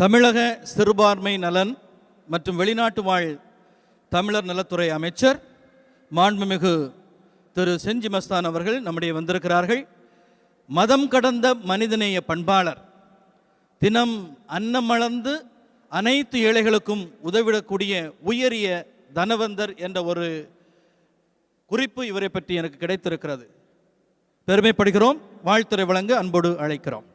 தமிழக சிறுபான்மை நலன் மற்றும் வெளிநாட்டு வாழ் தமிழர் நலத்துறை அமைச்சர் மாண்புமிகு திரு செஞ்சி மஸ்தான் அவர்கள் நம்முடைய வந்திருக்கிறார்கள். மதம் கடந்த மனிதநேய பண்பாளர், தினம் அன்னமளந்து அனைத்து ஏழைகளுக்கும் உதவிடக்கூடிய உயரிய தனவந்தர் என்ற ஒரு குறிப்பு இவரை பற்றி எனக்கு கிடைத்திருக்கிறது. பெருமைப்படுகிறோம். வாழ்த்துரை வழங்க அன்போடு அழைக்கிறோம்.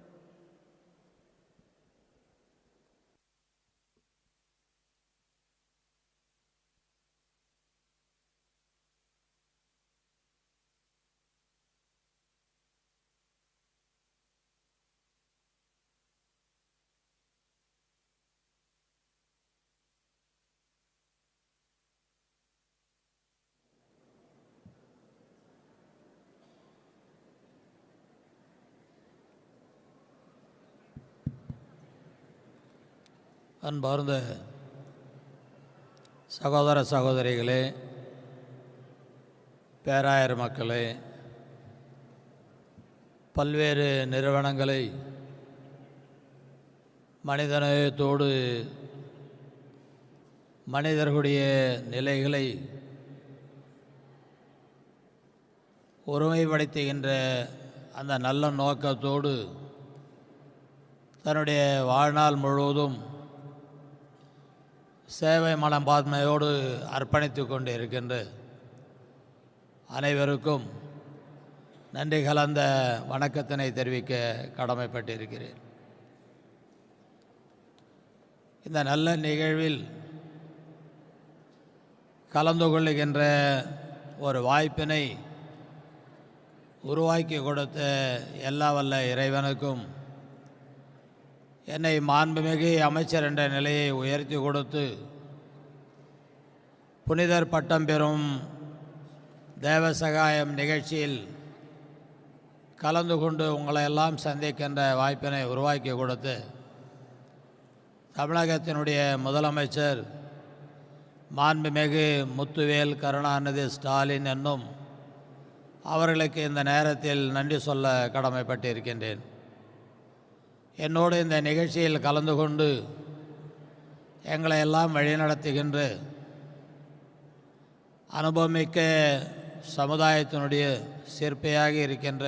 அன்பார்ந்த சகோதர சகோதரிகளே, பேராயர் மக்களே, பல்வேறு நிறுவனங்களை மனிதநேயத்தோடு மனிதர்களுடைய நிலைகளை ஒருமைப்படுத்துகின்ற அந்த நல்ல நோக்கத்தோடு தன்னுடைய வாழ்நாள் முழுவதும் சேவை மனப்பான்மையோடு அர்ப்பணித்து கொண்டு இருக்கின்ற அனைவருக்கும் நன்றி கலந்த வணக்கத்தினை தெரிவிக்க கடமைப்பட்டிருக்கிறேன். இந்த நல்ல நிகழ்வில் கலந்து கொள்ளுகின்ற ஒரு வாய்ப்பினை உருவாக்கி கொடுத்த எல்லா வல்ல இறைவனுக்கும், என்னை மாண்புமிகு அமைச்சர் என்ற நிலையை உயர்த்தி கொடுத்து புனிதர் பட்டம் பெறும் தேவசகாயம் நிகழ்ச்சியில் கலந்து கொண்டு உங்களை எல்லாம் சந்திக்கின்ற வாய்ப்பினை உருவாக்கி கொடுத்து தமிழகத்தினுடைய முதலமைச்சர் மாண்புமிகு முத்துவேல் கருணாநிதி ஸ்டாலின் என்னும் அவர்களுக்கு இந்த நேரத்தில் நன்றி சொல்ல கடமைப்பட்டிருக்கின்றேன். என்னோடு இந்த நிகழ்ச்சியில் கலந்து கொண்டு எங்களை எல்லாம் வழிநடத்துகின்ற அனுபவமிக்க சமுதாயத்தினுடைய சிற்பியாக இருக்கின்ற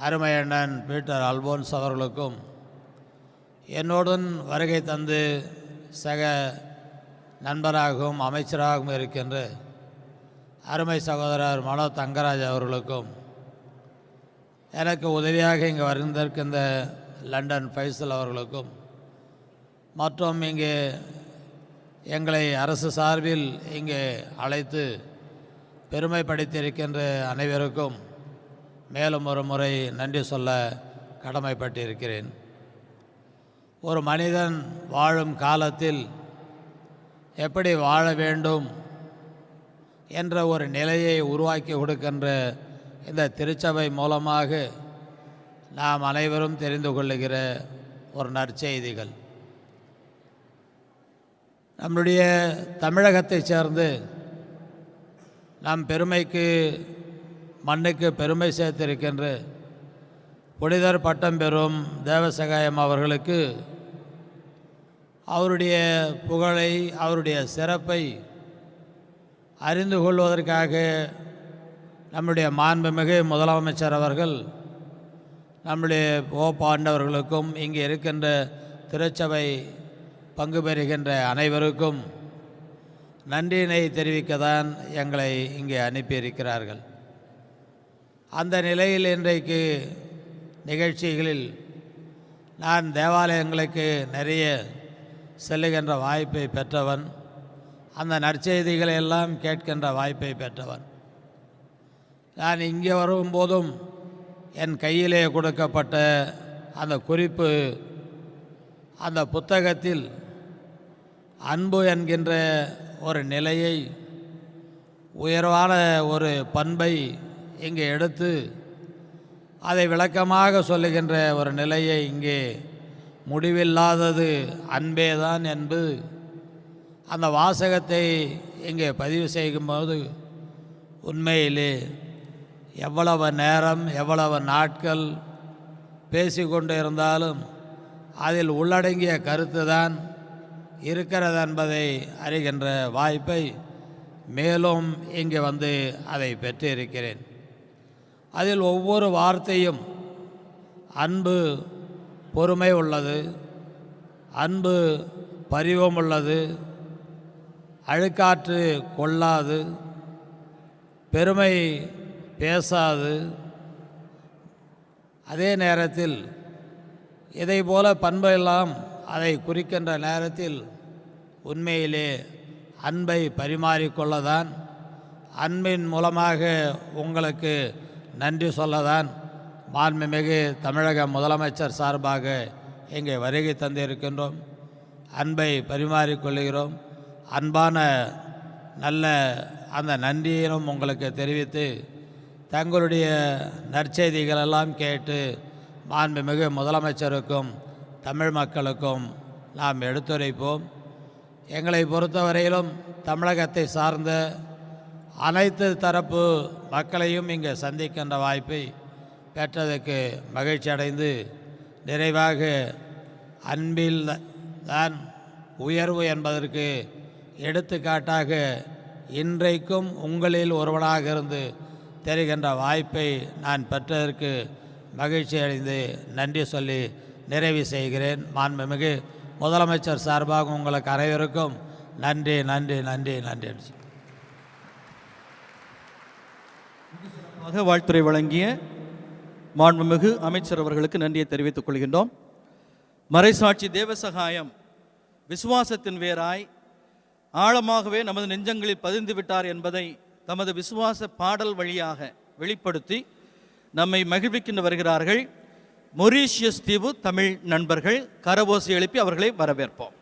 அருமை அண்ணன் பீட்டர் அல்போன்ஸ் அவர்களுக்கும், என்னோடன் வருகை தந்து சக நண்பராகவும் அமைச்சராகவும் இருக்கின்ற அருமை சகோதரர் மனோ தங்கராஜ் அவர்களுக்கும், எனக்கு உதவியாக இங்கே வந்திருக்கின்ற லண்டன் ஃபைசல் அவர்களுக்கும், மற்றும் இங்கே எங்களை அரசு சார்பில் இங்கே அழைத்து பெருமைப்படுத்தியிருக்கின்ற அனைவருக்கும் மேலும் ஒரு முறை நன்றி சொல்ல கடமைப்பட்டிருக்கிறேன். ஒரு மனிதன் வாழும் காலத்தில் எப்படி வாழ வேண்டும் என்ற ஒரு நிலையை உருவாக்கி கொடுக்கின்ற இந்த திருச்சபை மூலமாக நாம் அனைவரும் தெரிந்து கொள்ளுகிற ஒரு நற்செய்திகள். நம்முடைய தமிழகத்தை சேர்ந்து நம் பெருமைக்கு மண்ணுக்கு பெருமை சேர்த்திருக்கின்ற புனிதர் பட்டம் பெறும் தேவசகாயம் அவர்களுக்கு அவருடைய புகழை, அவருடைய சிறப்பை அறிந்து கொள்வதற்காக நம்முடைய மாண்புமிகு முதலமைச்சர் அவர்கள் நம்முடைய போப்பாண்டவர்களுக்கும் இங்கே இருக்கின்ற திருச்சபை பங்கு பெறுகின்ற அனைவருக்கும் நன்றியினை தெரிவிக்கத்தான் எங்களை இங்கே அனுப்பியிருக்கிறார்கள். அந்த நிலையில் இன்றைக்கு நிகழ்ச்சிகளில் நான் தேவாலயங்களுக்கு நிறைய செல்லுகின்ற வாய்ப்பை பெற்றவன், அந்த நற்செய்திகளை எல்லாம் கேட்கின்ற வாய்ப்பை பெற்றவன். நான் இங்கே வரும்போதும் என் கையிலே கொடுக்கப்பட்ட அந்த குறிப்பு, அந்த புத்தகத்தில் அன்பு என்கின்ற ஒரு நிலையை, உயர்வான ஒரு பண்பை இங்கே எடுத்து அதை விளக்கமாக சொல்லுகின்ற ஒரு நிலையை, இங்கே முடிவில்லாதது அன்பேதான் என்பது அந்த வாசகத்தை இங்கே பதிவு செய்யும்போது உண்மையிலே எவ்வளவு நேரம், எவ்வளவு நாட்கள் பேசிக்கொண்டு இருந்தாலும் அதில் உள்ளடங்கிய கருத்து தான் இருக்கிறது என்பதை அறிகின்ற வாய்ப்பை மேலும் இங்கே வந்து அதை பெற்றிருக்கிறேன். அதில் ஒவ்வொரு வார்த்தையும் அன்பு பொறுமை உள்ளது, அன்பு பரிவம் உள்ளது, அழுக்காற்று கொள்ளாது, பெருமை பேசாது, அதே நேரத்தில் இதை போல பண்பெல்லாம் அதை குறிக்கின்ற நேரத்தில் உண்மையிலே அன்பை பரிமாறிக்கொள்ளதான், அன்பின் மூலமாக உங்களுக்கு நன்றி சொல்லதான் மாண்புமிகு தமிழக முதலமைச்சர் சார்பாக இங்கே வருகை தந்திருக்கின்றோம். அன்பை பரிமாறிக்கொள்கிறோம். அன்பான நல்ல அந்த நன்றியினும் உங்களுக்கு தெரிவித்து தங்களுடைய நற்செய்திகளெல்லாம் கேட்டு மாண்புமிகு முதலமைச்சருக்கும் தமிழ் மக்களுக்கும் நாம் எடுத்துரைப்போம். எங்களை பொறுத்தவரையிலும் தமிழகத்தை சார்ந்த அனைத்து தரப்பு மக்களையும் இங்கே சந்திக்கின்ற வாய்ப்பை பெற்றதற்கு மகிழ்ச்சி அடைந்து நிறைவாக அன்பில் தான் உயர்வு என்பதற்கு எடுத்துக்காட்டாக இன்றைக்கும் உங்களில் ஒருவனாக இருந்து தெரிகின்ற வாய்ப்பை நான் பெற்றதற்கு மகிழ்ச்சி அடைந்து நன்றி சொல்லி நிறைவு செய்கிறேன். மாண்புமிகு முதலமைச்சர் சார்பாக உங்களுக்கு அனைவருக்கும் நன்றி நன்றி நன்றி நன்றி. வாழ்த்துரை வழங்கிய மாண்புமிகு அமைச்சர் அவர்களுக்கு நன்றியை தெரிவித்துக் கொள்கின்றோம். மறைசாட்சி தேவசகாயம் விசுவாசத்தின் வேராய் ஆழமாகவே நமது நெஞ்சங்களில் பதிந்து விட்டார் என்பதை தமது விசுவாச பாடல் வழியாக வெளிப்படுத்தி நம்மை மகிழ்விக்கின்ற வருகிறார்கள் மொரீஷியஸ் தீவு தமிழ் நண்பர்கள். கரவோசை எழுப்பி அவர்களை வரவேற்போம்.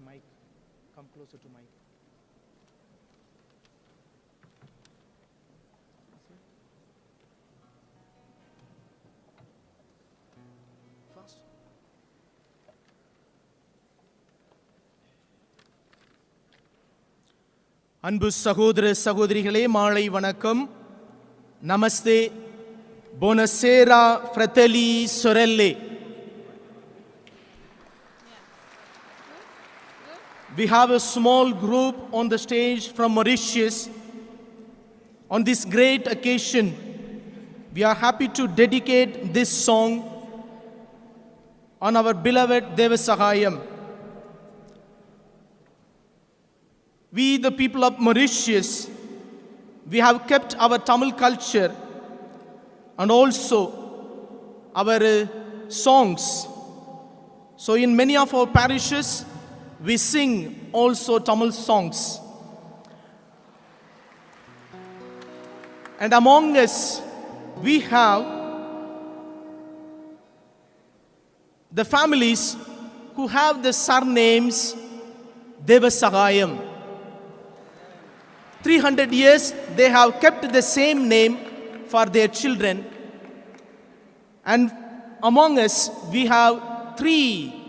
Mike, come closer to Mike. Fast. அன்பு சகோதர சகோதரிகளே, மாலை வணக்கம். நமஸ்தே, buonasera fratelli sorelle. We have a small group on the stage from Mauritius. On this great occasion, we are happy to dedicate this song on our beloved Devasahayam. We, the people of Mauritius, we have kept our Tamil culture and also our songs. So in many of our parishes, we sing also Tamil songs. And among us, we have the families who have the surnames Devasahayam. 300 years they have kept the same name for their children. And among us, we have 3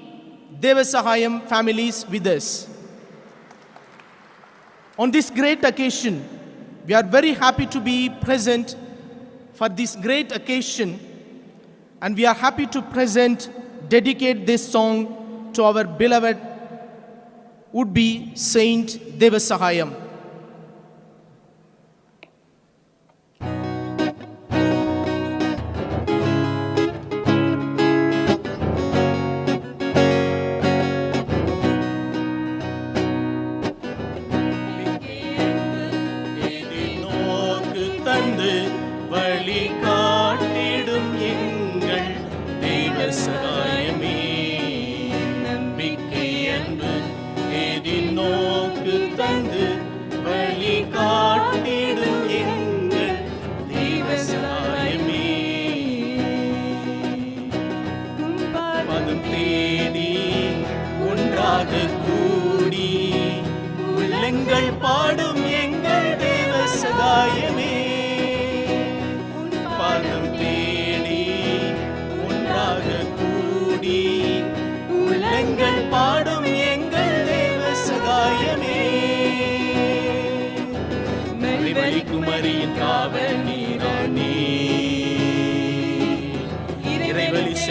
Devasahayam families with us. On this great occasion, we are very happy to be present for this great occasion, and we are happy to dedicate this song to our beloved would-be Saint Devasahayam. வழி காட்டிடும் எங்கள் தெய்வ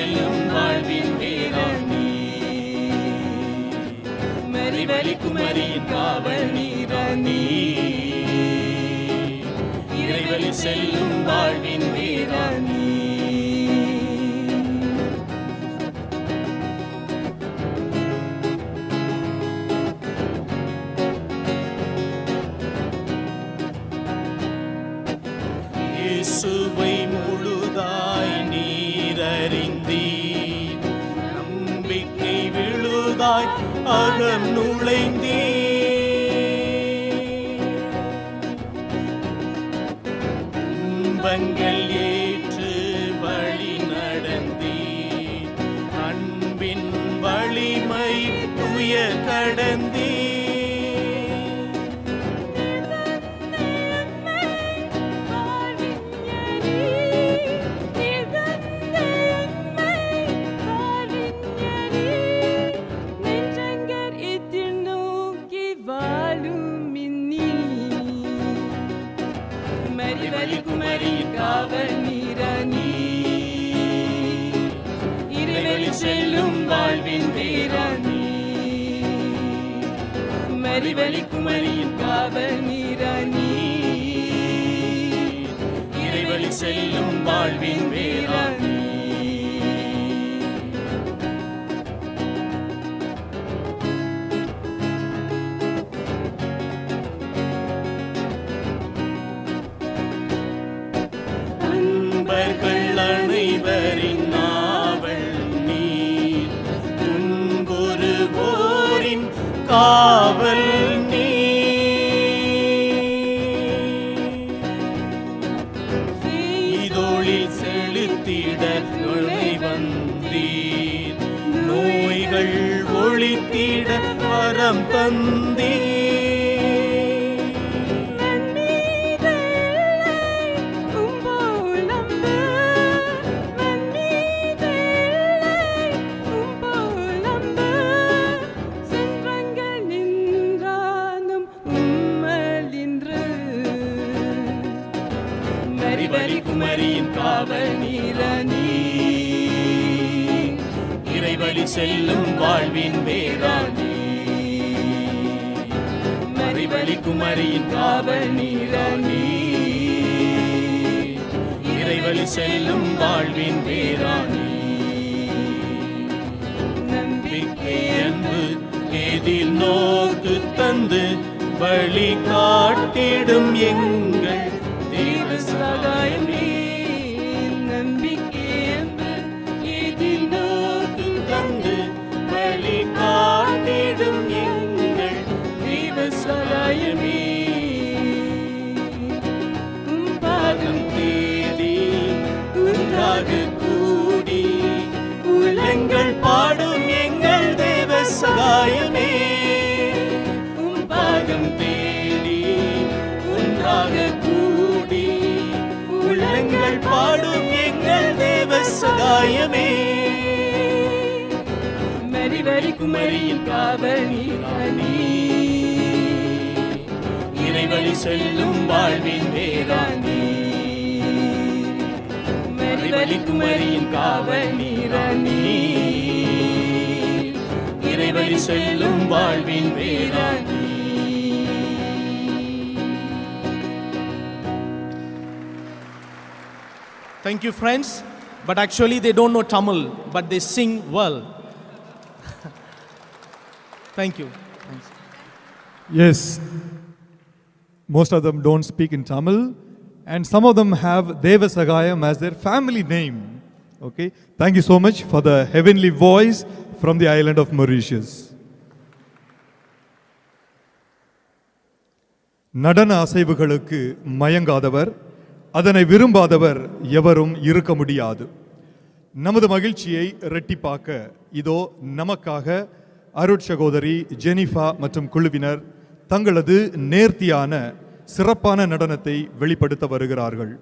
செல்லும் வாழ்வின் வேளாணி. மறிவழி குமரியின் காவல் நீராணி. இறைவழி செல்லும் வாழ்வின் வேளாணி. இயேசுவை முழுதாய் நீரறிந்தீர். நம்பிக்கை விழுதாய் அகம் நுழைந்தீர். துன்பங்கள் ஏற்று வழி நடந்தீர். அன்பின் வலிமை துய கடந்தீர். மறிவழி குமரியின் காவல் நீராணி. இறைவழி செல்லும் வாழ்வின் வேளாணி. மறிவழி குமரியின் காவல் நீராணி. இறைவழி செல்லும் வாழ்வின் வேளாணி. அன்பர்கள் அனைவரின் நாவல் நீர். துன்புறுவோரின் காவல் இதோளில் செலுத்திட நுழை வந்தீர். நோய்கள் ஒழித்திட வரம் தந்தீர். மறிவழி குமரியின் காவல் நீராணி. இறைவழி செல்லும் வாழ்வின் வேளாணி. மறிவழி குமரியின் காவல் நீராணி. இறைவழி செல்லும் வாழ்வின் வேளாணி. நம்பிக்கை அன்பு எதிர் நோக்கு தந்து வழி காட்டிடும் எங்கள் தேவ சகாயமே. நம்பிக்கை அன்பு எதிர் நோக்கு தந்து வழி காட்டிடும் எங்கள் தேவ சகாயமே. பாதம் தேடி ஒன்றாக கூடி உலங்கள் பாடும் எங்கள் தேவ சகாயமே. பாதம் தேடி ஒன்றாக கூடி உள்ளங்கள் பாடும் எங்கள் தேவ சகாயமே. மறிவழி குமரியின் காவல் நீராணி. இறைவழி செல்லும் வாழ்வின் வேளாணி. மறிவழி குமரியின் காவல் நீராணி. இறைவழி செல்லும் வாழ்வின் வேளாணி. Thank you, friends. But actually, they don't know Tamil, but they sing well. Thank you. Thanks. Yes, most of them don't speak in Tamil, and some of them have Devasagayam as their family name. Okay, thank you so much for the heavenly voice from the island of Mauritius. நடன அசைவுகளுக்கு மயங்காதவர், அதனை விரும்பாதவர் எவரும் இருக்க முடியாது. நமது மகிழ்ச்சியை இரட்டிப்பாக்க இதோ நமக்காக அருட்சகோதரி ஜெனிஃபா மற்றும் குழுவினர் தங்களது நேர்த்தியான சிறப்பான நடனத்தை வெளிப்படுத்த வருகிறார்கள்.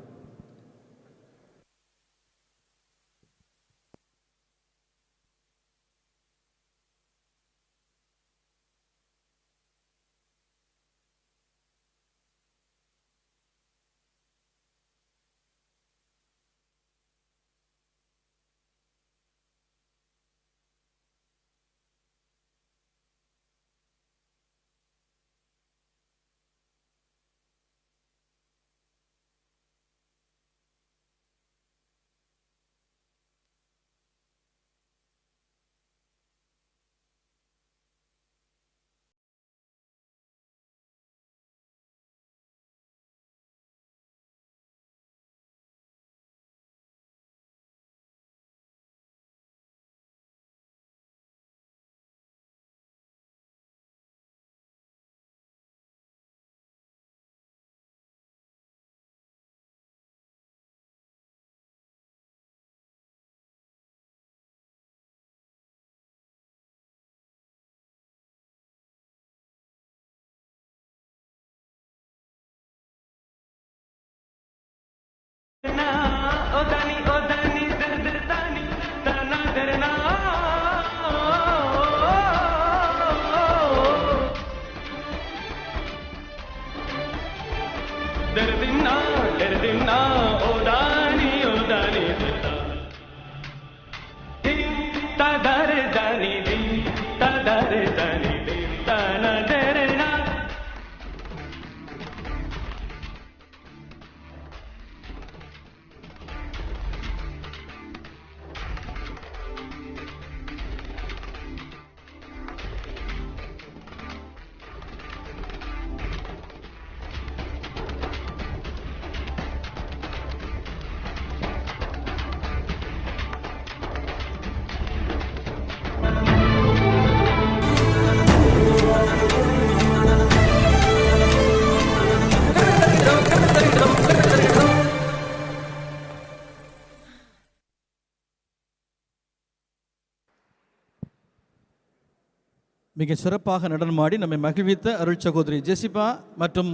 மிக சிறப்பாக நடனமாடி நம்மை மகிழ்வித்த அருள் சகோதரி ஜெசிபா மற்றும்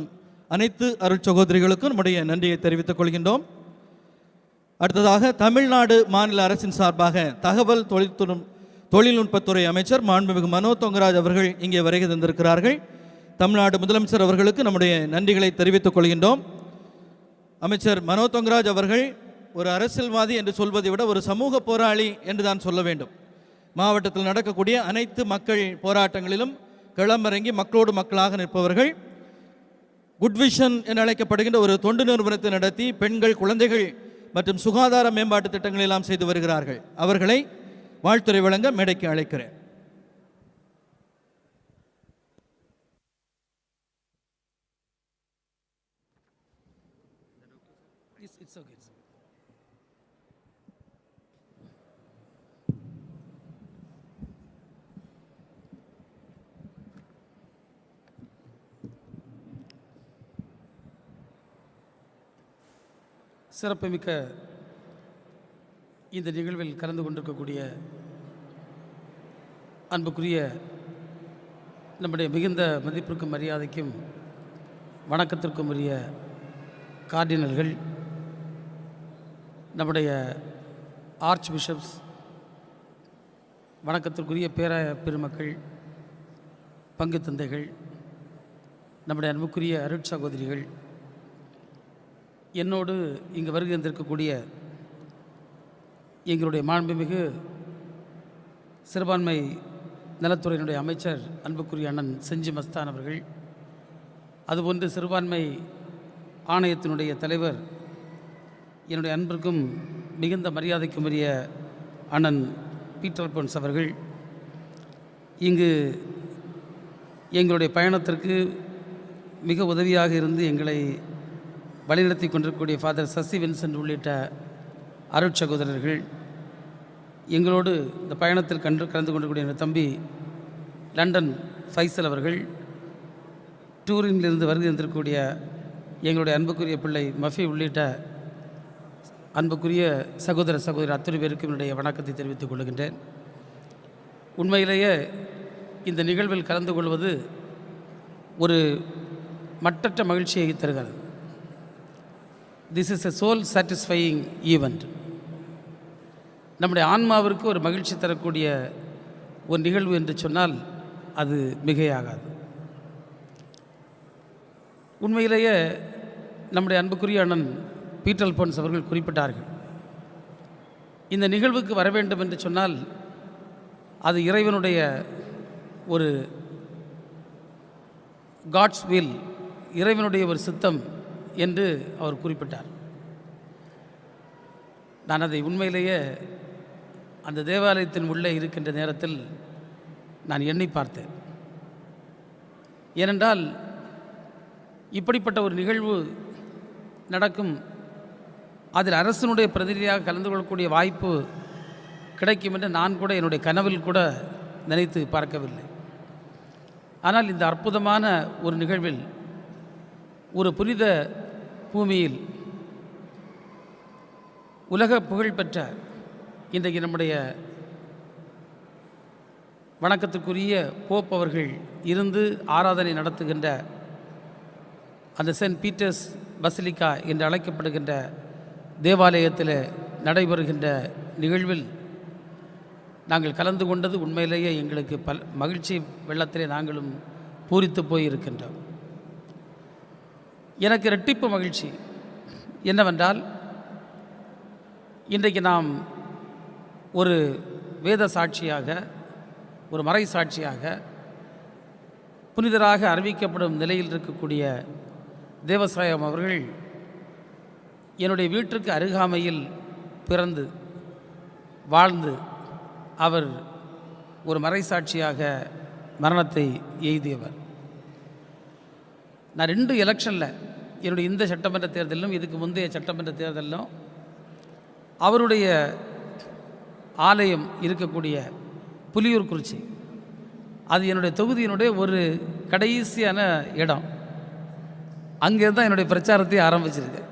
அனைத்து அருள் சகோதரிகளுக்கும் நம்முடைய நன்றியை தெரிவித்துக் கொள்கின்றோம். அடுத்ததாக தமிழ்நாடு மாநில அரசின் சார்பாக தகவல் தொழில்நுட்பத்துறை அமைச்சர் மாண்புமிகு மனோ தங்கராஜ் அவர்கள் இங்கே வருகை தந்திருக்கிறார்கள். தமிழ்நாடு முதலமைச்சர் அவர்களுக்கு நம்முடைய நன்றிகளை தெரிவித்துக் கொள்கின்றோம். அமைச்சர் மனோ தங்கராஜ் அவர்கள் ஒரு அரசியல்வாதி என்று சொல்வதை விட ஒரு சமூக போராளி என்று தான் சொல்ல வேண்டும். மாவட்டத்தில் நடக்கக்கூடிய அனைத்து மக்கள் போராட்டங்களிலும் களமிறங்கி மக்களோடு மக்களாக நிற்பவர்கள். குட் விஷன் என அழைக்கப்படுகின்ற ஒரு தொண்டு நிறுவனத்தை நடத்தி பெண்கள், குழந்தைகள் மற்றும் சுகாதார மேம்பாட்டு திட்டங்களை எல்லாம் செய்து வருகிறார்கள். அவர்களை வாழ்த்துரை வழங்க மேடைக்கு அழைக்கிறேன். சிறப்புமிக்க இந்த நிகழ்வில் கலந்து கொண்டிருக்கக்கூடிய அன்புக்குரிய நம்முடைய மிகுந்த மதிப்பிற்கும் மரியாதைக்கும் வணக்கத்திற்கும் உரிய கார்டினல்கள், நம்முடைய ஆர்ச் பிஷப்ஸ், வணக்கத்திற்குரிய பேர பெருமக்கள், பங்கு தந்தைகள், நம்முடைய அன்புக்குரிய அருட்சகோதரிகள், என்னோடு இங்கு வருகை தந்திருக்கக்கூடிய எங்களுடைய மாண்புமிகு சிறுபான்மை நலத்துறையினுடைய அமைச்சர் அன்புக்குரிய அண்ணன் செஞ்சி மஸ்தான் அவர்கள், அதுபோன்று சிறுபான்மை ஆணையத்தினுடைய தலைவர் என்னுடைய அன்பிற்கும் மிகுந்த மரியாதைக்கும் உரிய அண்ணன் பீட்டர் பொன்ஸ் அவர்கள், இங்கு எங்களுடைய பயணத்திற்கு மிக உதவியாக இருந்து எங்களை வழிநடத்தி கொண்டிருக்கக்கூடிய ஃபாதர் சசி வின்சென்ட் உள்ளிட்ட அருட்சகோதரர்கள், எங்களோடு இந்த பயணத்தில் கலந்து கொண்டிருக்கூடிய எங்கள் தம்பி லண்டன் ஃபைசல் அவர்கள், டூரினிலிருந்து வருகை தந்திருக்கக்கூடிய எங்களுடைய அன்புக்குரிய பிள்ளை மஃபி உள்ளிட்ட அன்புக்குரிய சகோதர சகோதரி அத்தனை பேருக்கும் என்னுடைய வணக்கத்தை தெரிவித்துக் கொள்கின்றேன். உண்மையிலேயே இந்த நிகழ்வில் கலந்து கொள்வது ஒரு மட்டற்ற மகிழ்ச்சியை தருகிறது. This is a soul satisfying event. நம்முடைய ஆன்மாவிற்கு ஒரு மகிழ்ச்சி தரக்கூடிய ஒரு நிகழ்வு என்று சொன்னால் அது மிகையாகாது. உண்மையிலேயே நம்முடைய அன்புக்குரிய அண்ணன் பீட்டர் பொன்ஸ் அவர்கள் குறிப்பிட்டார்கள், இந்த நிகழ்வுக்கு வர வேண்டும் என்று சொன்னால் அது இறைவனுடைய ஒரு காட்ஸ் வில், இறைவனுடைய ஒரு சித்தம் என்று அவர் குறிப்பிட்டார். நான் அதை உண்மையிலேயே அந்த தேவாலயத்தின் உள்ளே இருக்கின்ற நேரத்தில் நான் எண்ணி பார்த்தேன். ஏனென்றால் இப்படிப்பட்ட ஒரு நிகழ்வு நடக்கும், அதில் அரசனுடைய பிரதிநிதியாக கலந்து கொள்ளக்கூடிய வாய்ப்பு கிடைக்கும் என்று நான் கூட என்னுடைய கனவில் கூட நினைத்து பார்க்கவில்லை. ஆனால் இந்த அற்புதமான ஒரு நிகழ்வில், ஒரு புனித பூமியில் உலக புகழ்பெற்ற இன்றைக்கு நம்முடைய வணக்கத்துக்குரிய போப் அவர்கள் இருந்து ஆராதனை நடத்துகின்ற அந்த சென்ட் பீட்டர்ஸ் பசிலிக்கா என்று அழைக்கப்படுகின்ற தேவாலயத்தில் நடைபெறுகின்ற நிகழ்வில் நாங்கள் கலந்து கொண்டது உண்மையிலேயே எங்களுக்கு மகிழ்ச்சி வெள்ளத்திலே நாங்களும் பூரித்து போயிருக்கின்றோம். எனக்கு இரட்டிப்பு மகிழ்ச்சி என்னவென்றால், இன்றைக்கு நாம் ஒரு வேத சாட்சியாக, ஒரு மறை சாட்சியாக, புனிதராக அறிவிக்கப்படும் நிலையில் இருக்கக்கூடிய தேவசாயம் அவர்கள் என்னுடைய வீட்டிற்கு அருகாமையில் பிறந்து வாழ்ந்து அவர் ஒரு மறைசாட்சியாக மரணத்தை எய்தியவர். நான் 2 எலெக்ஷனில், என்னுடைய இந்த சட்டமன்ற தேர்தலிலும் இதுக்கு முந்தைய சட்டமன்ற தேர்தலிலும் அவருடைய ஆலயம் இருக்கக்கூடிய புலியூர்குறிச்சி, அது என்னுடைய தொகுதியினுடைய ஒரு கடைசியான இடம். அங்கே தான் என்னுடைய பிரச்சாரத்தை ஆரம்பிச்சிருக்கேன்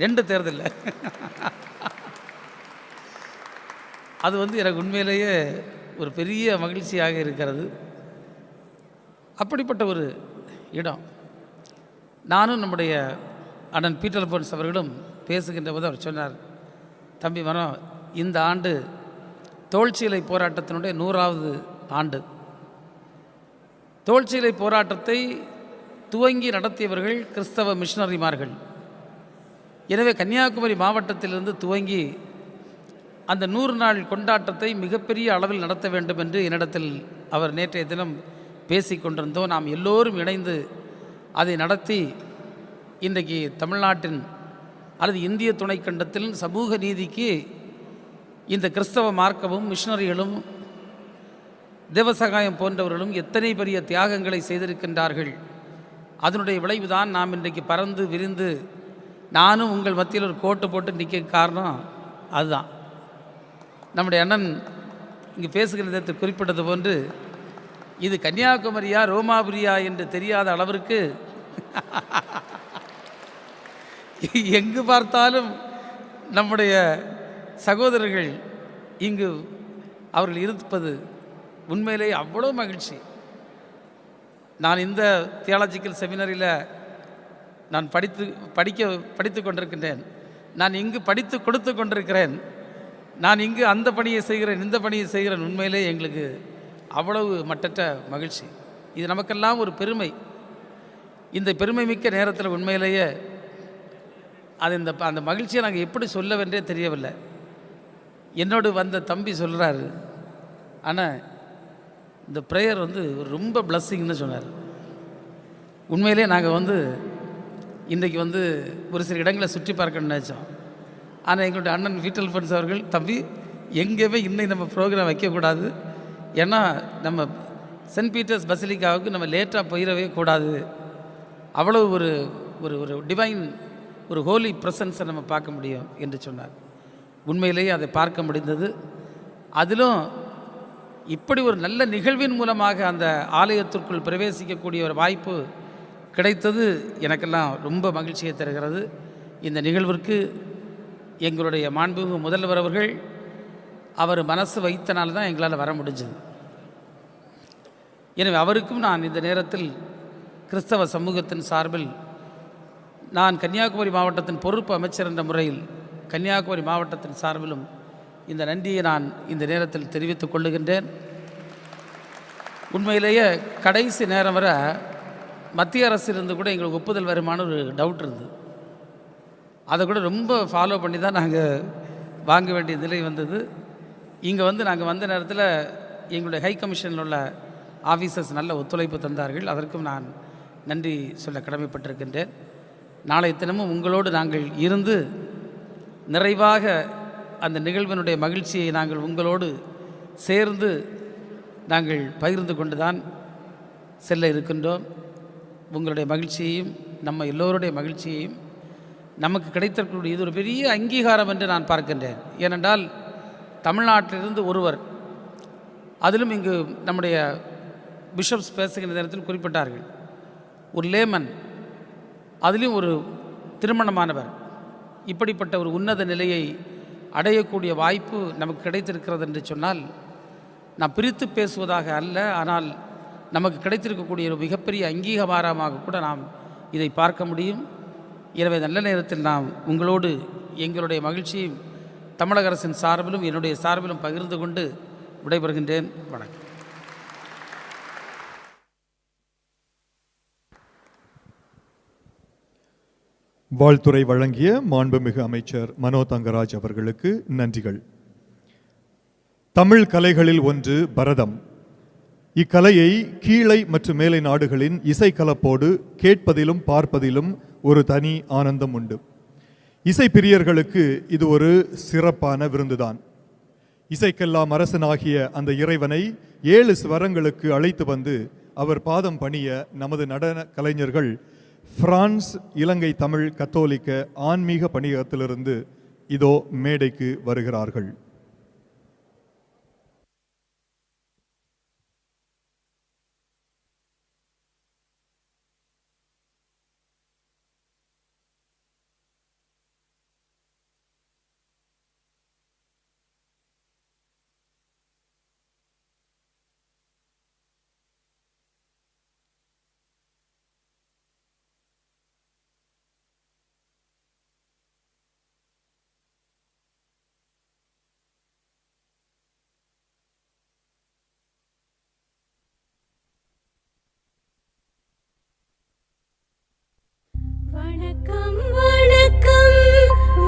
2 தேர்தலில். அது எனக்கு உண்மையிலேயே ஒரு பெரிய மகிழ்ச்சியாக இருக்கிறது. அப்படிப்பட்ட ஒரு இடம். நானும் நம்முடைய அண்ணன் பீட்டர் போன்ஸ் அவர்களும் பேசுகின்ற போது அவர் சொன்னார், தம்பி மனம், இந்த ஆண்டு தோள்சீலை போராட்டத்தினுடைய 100வது ஆண்டு. தோள்சீலை போராட்டத்தை துவங்கி நடத்தியவர்கள் கிறிஸ்தவ மிஷனரிமார்கள். எனவே கன்னியாகுமரி மாவட்டத்திலிருந்து துவங்கி அந்த 100 நாள் கொண்டாட்டத்தை மிகப்பெரிய அளவில் நடத்த வேண்டும் என்று என்னிடத்தில் அவர் நேற்றைய தினம் பேசி கொண்டிருந்தோம். நாம் எல்லோரும் இணைந்து அதை நடத்தி இன்றைக்கு தமிழ்நாட்டின் அல்லது இந்திய துணைக்கண்டத்தில் சமூக நீதிக்கு இந்த கிறிஸ்தவ மார்க்கமும் மிஷனரிகளும் தேவசகாயம் போன்றவர்களும் எத்தனை பெரிய தியாகங்களை செய்திருக்கின்றார்கள். அதனுடைய விளைவுதான் நாம் இன்றைக்கு பறந்து விரிந்து நானும் உங்கள் மத்தியில் ஒரு கோட்டு போட்டு நிற்க காரணம் அதுதான். நம்முடைய அண்ணன் இங்கு பேசுகிற நேரத்தில் குறிப்பிட்டது போன்று, இது கன்னியாகுமரியா ரோமாபுரியா என்று தெரியாத அளவிற்கு எங்கு பார்த்தாலும் நம்முடைய சகோதரர்கள் இங்கு அவர்கள் இருப்பது உண்மையிலேயே அவ்வளோ மகிழ்ச்சி. நான் இந்த தியாலஜிக்கல் செமினரியில் நான் படித்து கொண்டிருக்கின்றேன். நான் இங்கு படித்து கொடுத்து கொண்டிருக்கிறேன். நான் இங்கு அந்த பணியை செய்கிறேன், இந்த பணியை செய்கிறேன். உண்மையிலே எங்களுக்கு அவ்வளவு மட்டற்ற மகிழ்ச்சி. இது நமக்கெல்லாம் ஒரு பெருமை. இந்த பெருமை மிக்க நேரத்தில் உண்மையிலேயே அது அந்த மகிழ்ச்சியை நாங்கள் எப்படி சொல்லவென்றே தெரியவில்லை. என்னோடு வந்த தம்பி சொல்கிறாரு, ஆனால் இந்த ப்ரேயர் ரொம்ப பிளஸ்ஸிங்னு சொன்னார். உண்மையிலே நாங்கள் இன்றைக்கி ஒரு சில இடங்களை சுற்றி பார்க்கணும்னு நினச்சோம். ஆனால் எங்களுடைய அண்ணன் வீட்டல் ஃபன்ஸ் அவர்கள், தம்பி எங்கேயுமே இன்னைக்கு நம்ம ப்ரோக்ராம் வைக்கக்கூடாது, ஏன்னா நம்ம சென்ட் பீட்டர்ஸ் பசிலிக்காவுக்கு நம்ம லேட்டாக போயிடவே கூடாது, அவ்வளவு ஒரு ஒரு ஒரு டிவைன் ஒரு ஹோலி ப்ரெசன்ஸை நம்ம பார்க்க முடியும் என்று சொன்னார். உண்மையிலேயே அதை பார்க்க முடிந்தது. அதிலும் இப்படி ஒரு நல்ல நிகழ்வின் மூலமாக அந்த ஆலயத்திற்குள் பிரவேசிக்கக்கூடிய ஒரு வாய்ப்பு கிடைத்தது எனக்கெல்லாம் ரொம்ப மகிழ்ச்சியை தருகிறது. இந்த நிகழ்விற்கு எங்களுடைய மாண்புமிகு முதல்வர் அவர்கள் அவர் மனசு வைத்தனால தான் எங்களால் வர முடிஞ்சது. எனவே அவருக்கும் நான் இந்த நேரத்தில் கிறிஸ்தவ சமூகத்தின் சார்பில், நான் கன்னியாகுமரி மாவட்டத்தின் பொறுப்பு அமைச்சர் என்ற முறையில் கன்னியாகுமரி மாவட்டத்தின் சார்பிலும் இந்த நன்றியை நான் இந்த நேரத்தில் தெரிவித்துக் கொள்ளுகின்றேன். உண்மையிலேயே கடைசி நேரம் வரை மத்திய அரசிலிருந்து கூட எங்களுக்கு ஒப்புதல் வருமான ஒரு டவுட் இருந்தது. அதை கூட ரொம்ப ஃபாலோ பண்ணி தான் நாங்கள் வாங்க வேண்டிய நிலை வந்தது. இங்கே நாங்கள் வந்த நேரத்தில் எங்களுடைய ஹை கமிஷனில் உள்ள ஆஃபீஸர்ஸ் நல்ல ஒத்துழைப்பு தந்தார்கள். அதற்கும் நான் நன்றி சொல்ல கடமைப்பட்டிருக்கின்றேன். நாளைய தினமும் உங்களோடு நாங்கள் இருந்து நிறைவாக அந்த நிகழ்வினுடைய மகிழ்ச்சியை நாங்கள் உங்களோடு சேர்ந்து நாங்கள் பகிர்ந்து கொண்டு தான் செல்ல இருக்கின்றோம். உங்களுடைய மகிழ்ச்சியையும் நம்ம எல்லோருடைய மகிழ்ச்சியையும் நமக்கு கிடைத்திருக்கக்கூடிய இது ஒரு பெரிய அங்கீகாரம் என்று நான் பார்க்கின்றேன். ஏனென்றால் தமிழ்நாட்டிலிருந்து ஒருவர், அதிலும் இங்கு நம்முடைய பிஷப்ஸ் பேசுகின்ற நேரத்தில் குறிப்பிட்டார்கள், ஒரு லேமன், அதிலும் ஒரு திருமணமானவர், இப்படிப்பட்ட ஒரு உன்னத நிலையை அடையக்கூடிய வாய்ப்பு நமக்கு கிடைத்திருக்கிறது என்று சொன்னால், நான் பிரித்து பேசுவதாக அல்ல, ஆனால் நமக்கு கிடைத்திருக்கக்கூடிய ஒரு மிகப்பெரிய அங்கீகாரமாக கூட நாம் இதை பார்க்க முடியும். எனவே நல்ல நேரத்தில் நாம் உங்களோடு எங்களுடைய மகிழ்ச்சியும் தமிழக அரசின் சார்பிலும் என்னுடைய சார்பிலும் பகிர்ந்து கொண்டு விடைபெறுகின்றேன். வணக்கம். வாழ்த்துரை வழங்கிய மாண்புமிகு அமைச்சர் மனோ தங்கராஜ் அவர்களுக்கு நன்றிகள். தமிழ் கலைகளில் ஒன்று பரதம். இக்கலையை கீழை மற்றும் மேலை நாடுகளின் இசைக்கலப்போடு கேட்பதிலும் பார்ப்பதிலும் ஒரு தனி ஆனந்தம் உண்டு. இசை பிரியர்களுக்கு இது ஒரு சிறப்பான விருந்துதான். இசைக்கெல்லாம் அரசனாகிய அந்த இறைவனை 7 ஸ்வரங்களுக்கு அழைத்து வந்து அவர் பாதம் பணிய நமது நடன கலைஞர்கள் பிரான்ஸ் இலங்கை தமிழ் கத்தோலிக்க ஆன்மீக பணியகத்திலிருந்து இதோ மேடைக்கு வருகிறார்கள். வணக்கம் வணக்கம்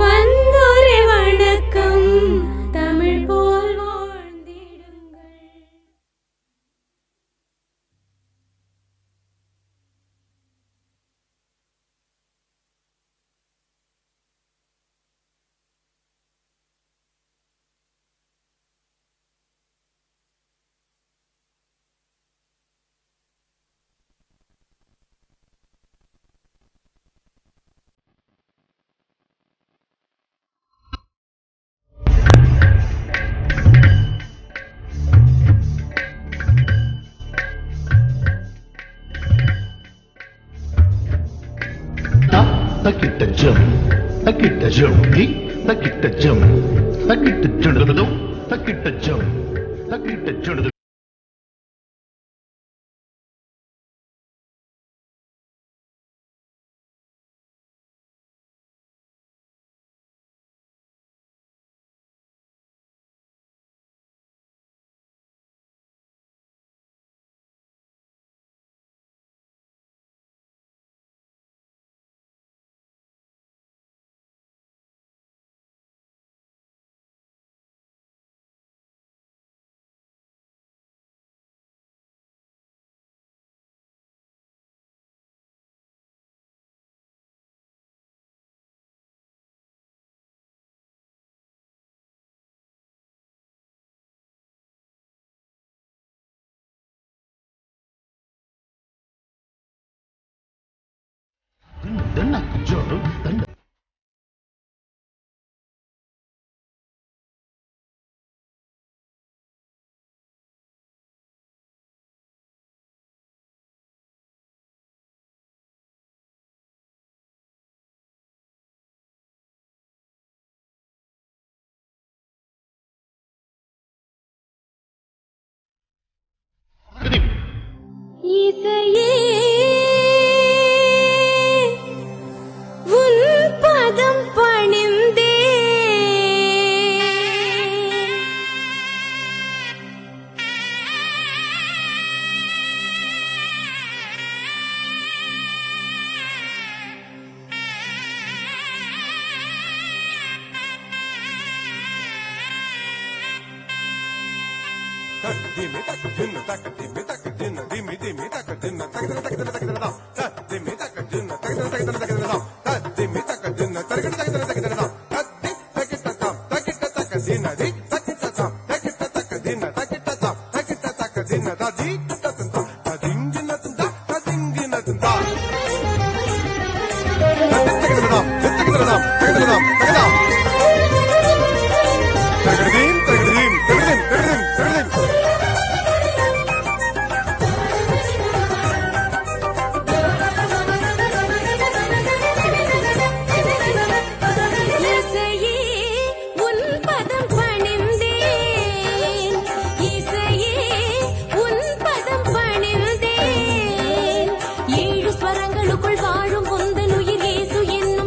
வந்தோரே வணக்கம், தமிழ் போல் வாழ்ந்திடுங்கள். Takita jum, takita jum, takita jum, takita jum, takita jum, takita jum. இசையே உன் பதம் பணிந்தே, ஏழு ஸ்வரங்களுக்குள் வாழும் உந்தன் உயிர் இயேசு என்னும்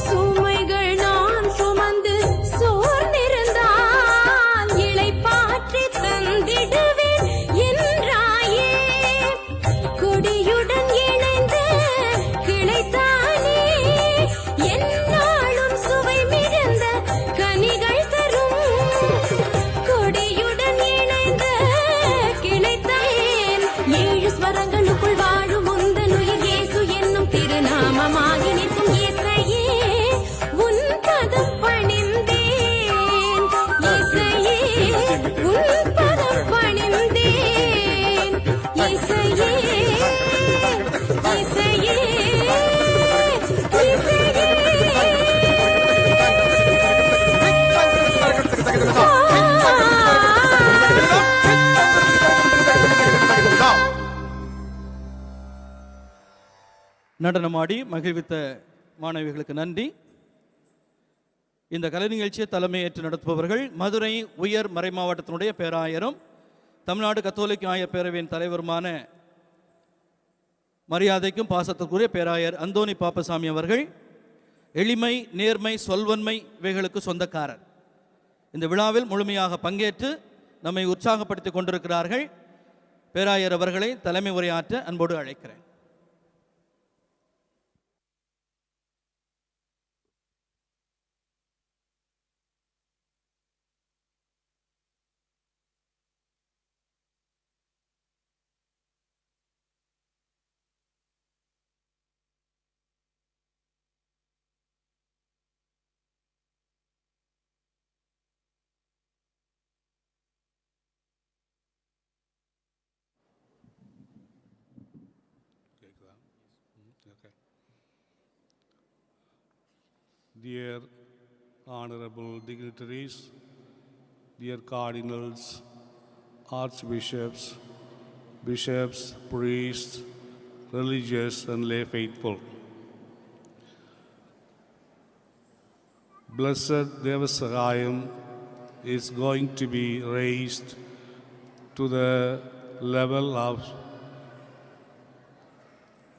சுமைகள் நான் சுமந்து சோர்ந்திருந்தால் இளைப்பாற்றி தந்திடுவேன் என்றாயே. கொடியுடன் இணைந்து கிளைத்தானே என்னாலும் சுவை மிகுந்த கனிகள் தரும். கொடியுடன் இணைந்து கிளைத்தேன் ஏழு ஸ்வரங்களுக்குள் வாழும் உந்தன் உயிர் இயேசு என்னும் திருநாமமாகி நிற்கும் இயேசையே உன் பதம் பணிந்தேன். இயேசையே உன் பதம் பணிந்தேன். இயேசையே இயேசையே நடனமாடி மகிழ்வித்த மாணவிகளுக்கு நன்றி. இந்த கலை நிகழ்ச்சியை தலைமையேற்று நடத்துபவர்கள் மதுரை உயர் மறை மாவட்டத்தினுடைய பேராயரும் தமிழ்நாடு கத்தோலிக்க ஆயர் பேரவையின் தலைவருமான மரியாதைக்கும் பாசத்திற்குரிய பேராயர் அந்தோணி பாப்பசாமி அவர்கள். எளிமை, நேர்மை, சொல்வன்மை இவைகளுக்கு சொந்தக்காரர். இந்த விழாவில் முழுமையாக பங்கேற்று நம்மை உற்சாகப்படுத்தி கொண்டிருக்கிறார்கள். பேராயர் அவர்களை தலைமை உரையாற்ற அன்போடு அழைக்கிறேன். Dear honorable dignitaries, dear cardinals, archbishops, bishops, priests, religious and lay faithful. Blessed Devasahayam is going to be raised to the level of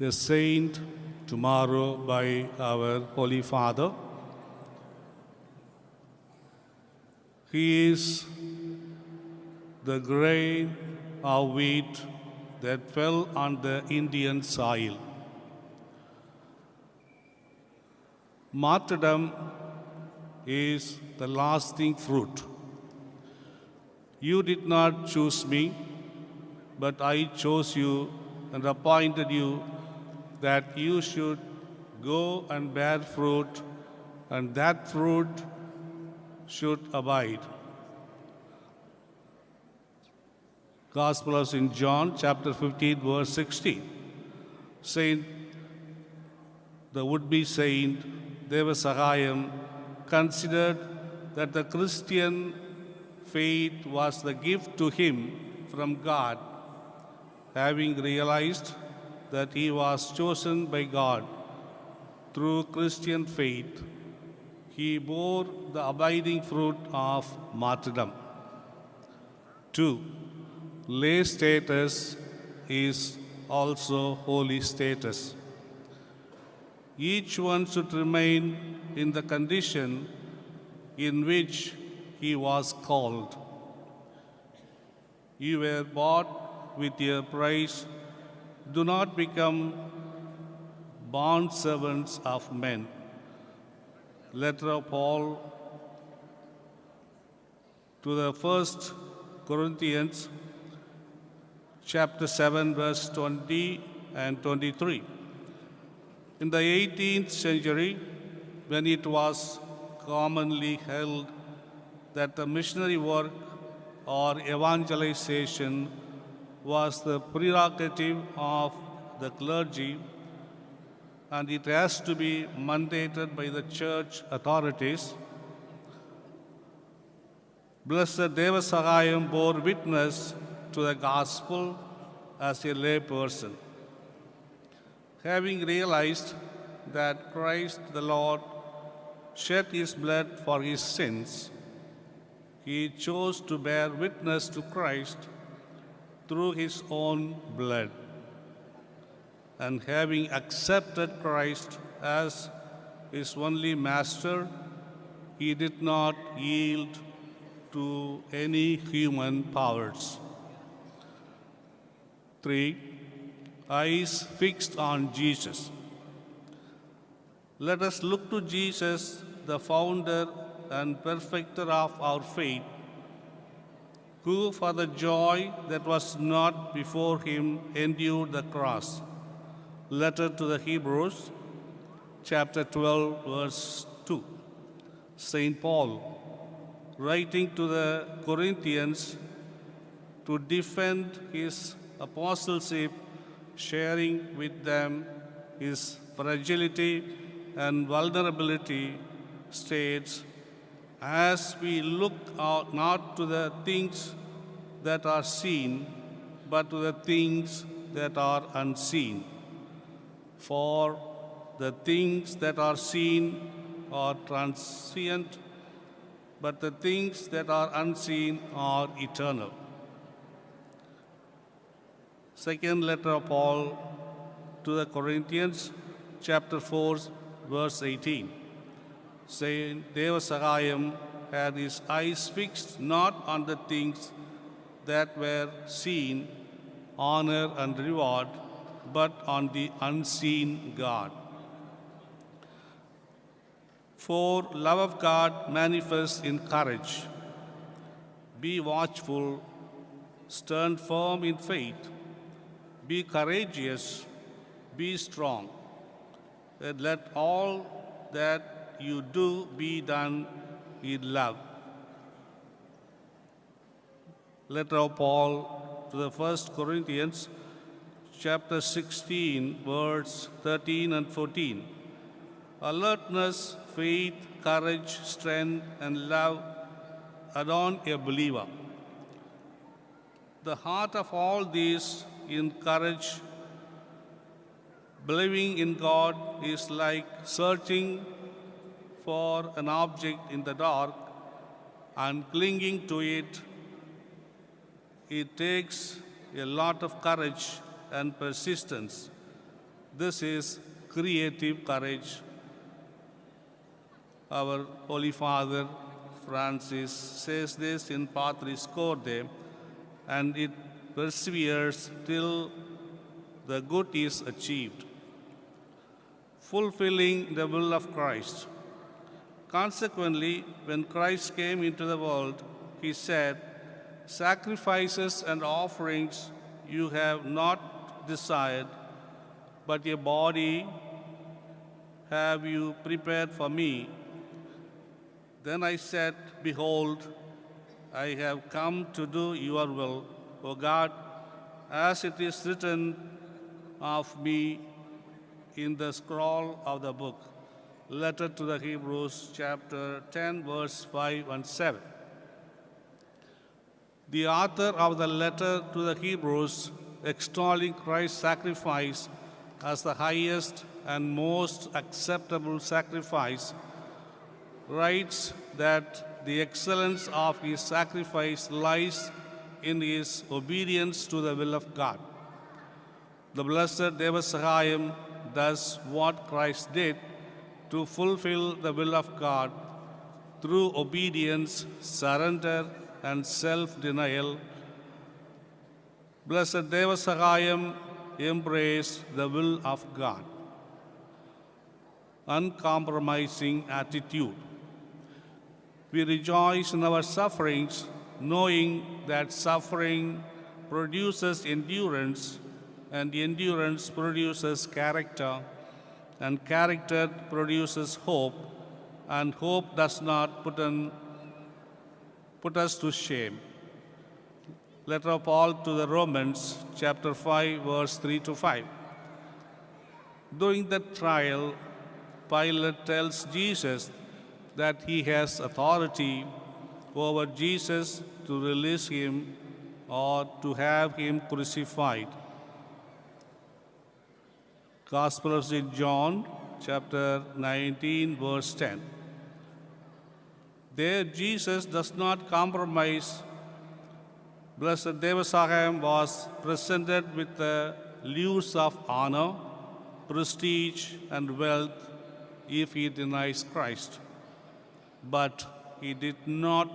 the saint tomorrow by our Holy Father. He is the grain of wheat that fell on the Indian soil. Martyrdom is the lasting fruit. You did not choose me, but I chose you and appointed you that you should go and bear fruit, and that fruit should abide. Gospel of St. John, chapter 15, verse 16. The would-be saint Devasahayam considered that the Christian faith was the gift to him from God. Having realized that he was chosen by God through Christian faith, he bore the abiding fruit of martyrdom. 2. Lay status is also holy status. Each one should remain in the condition in which he was called. You were bought with a price. Do not become bond servants of men. Letter of Paul to the First Corinthians, chapter 7, verse 20 and 23. In the 18th century, when it was commonly held that the missionary work or evangelization was the prerogative of the clergy and it has to be mandated by the church authorities, Blessed Devasahayam bore witness to the gospel as a lay person. Having realized that Christ the Lord shed his blood for his sins, he chose to bear witness to Christ through his own blood. and having accepted Christ as his only master, he did not yield to any human powers. 3. Eyes fixed on Jesus. Let us look to Jesus, the founder and perfecter of our faith, who for the joy that was not before him endured the cross. Letter to the Hebrews, chapter 12, verse 2. St. Paul, writing to the Corinthians to defend his apostleship, sharing with them his fragility and vulnerability, states, as we look out not to the things that are seen, but to the things that are unseen. For the things that are seen are transient, but the things that are unseen are eternal. Second letter of Paul to the Corinthians, chapter 4, verse 18. Saint Devasahayam had his eyes fixed not on the things that were seen, honor and reward, but on the unseen God. For love of God manifests in courage. Be watchful, stand firm in faith, be courageous, be strong, and let all that you do be done in love. Letter of Paul to the 1 Corinthians, chapter 16, verse 13 and 14. Alertness, faith, courage, strength, and love adorn a believer. The heart of all these in courage, believing in God, is like searching for an object in the dark and clinging to it. It takes a lot of courage and persistence. This is creative courage. Our Holy Father Francis says this in Patris Corde, and it perseveres till the good is achieved. Fulfilling the will of Christ. Consequently, when Christ came into the world, he said, "Sacrifices and offerings you have not desired, but a body have you prepared for me. Then I said, Behold, I have come to do your will, O God, as it is written of me in the scroll of the book." Letter to the Hebrews, chapter 10, verse 5 and 7. The author of the letter to the Hebrews, extolling Christ's sacrifice as the highest and most acceptable sacrifice, writes that the excellence of his sacrifice lies in his obedience to the will of God. The blessed Devasahayam does what Christ did to fulfill the will of God through obedience, surrender, and self-denial. Blessed Devasahayam embraced the will of God. Uncompromising attitude. We rejoice in our sufferings, knowing that suffering produces endurance, and endurance produces character, and character produces hope, and hope does not put us to shame. Letter of Paul to the Romans, chapter 5, verse 3 to 5. During the trial, Pilate tells Jesus that he has authority over Jesus to release him or to have him crucified. Gospel of St. John, chapter 19, verse 10. There, Jesus does not compromise. Blessed Devasahayam was presented with the lures of honor prestige, and wealth if he denies Christ. But he did not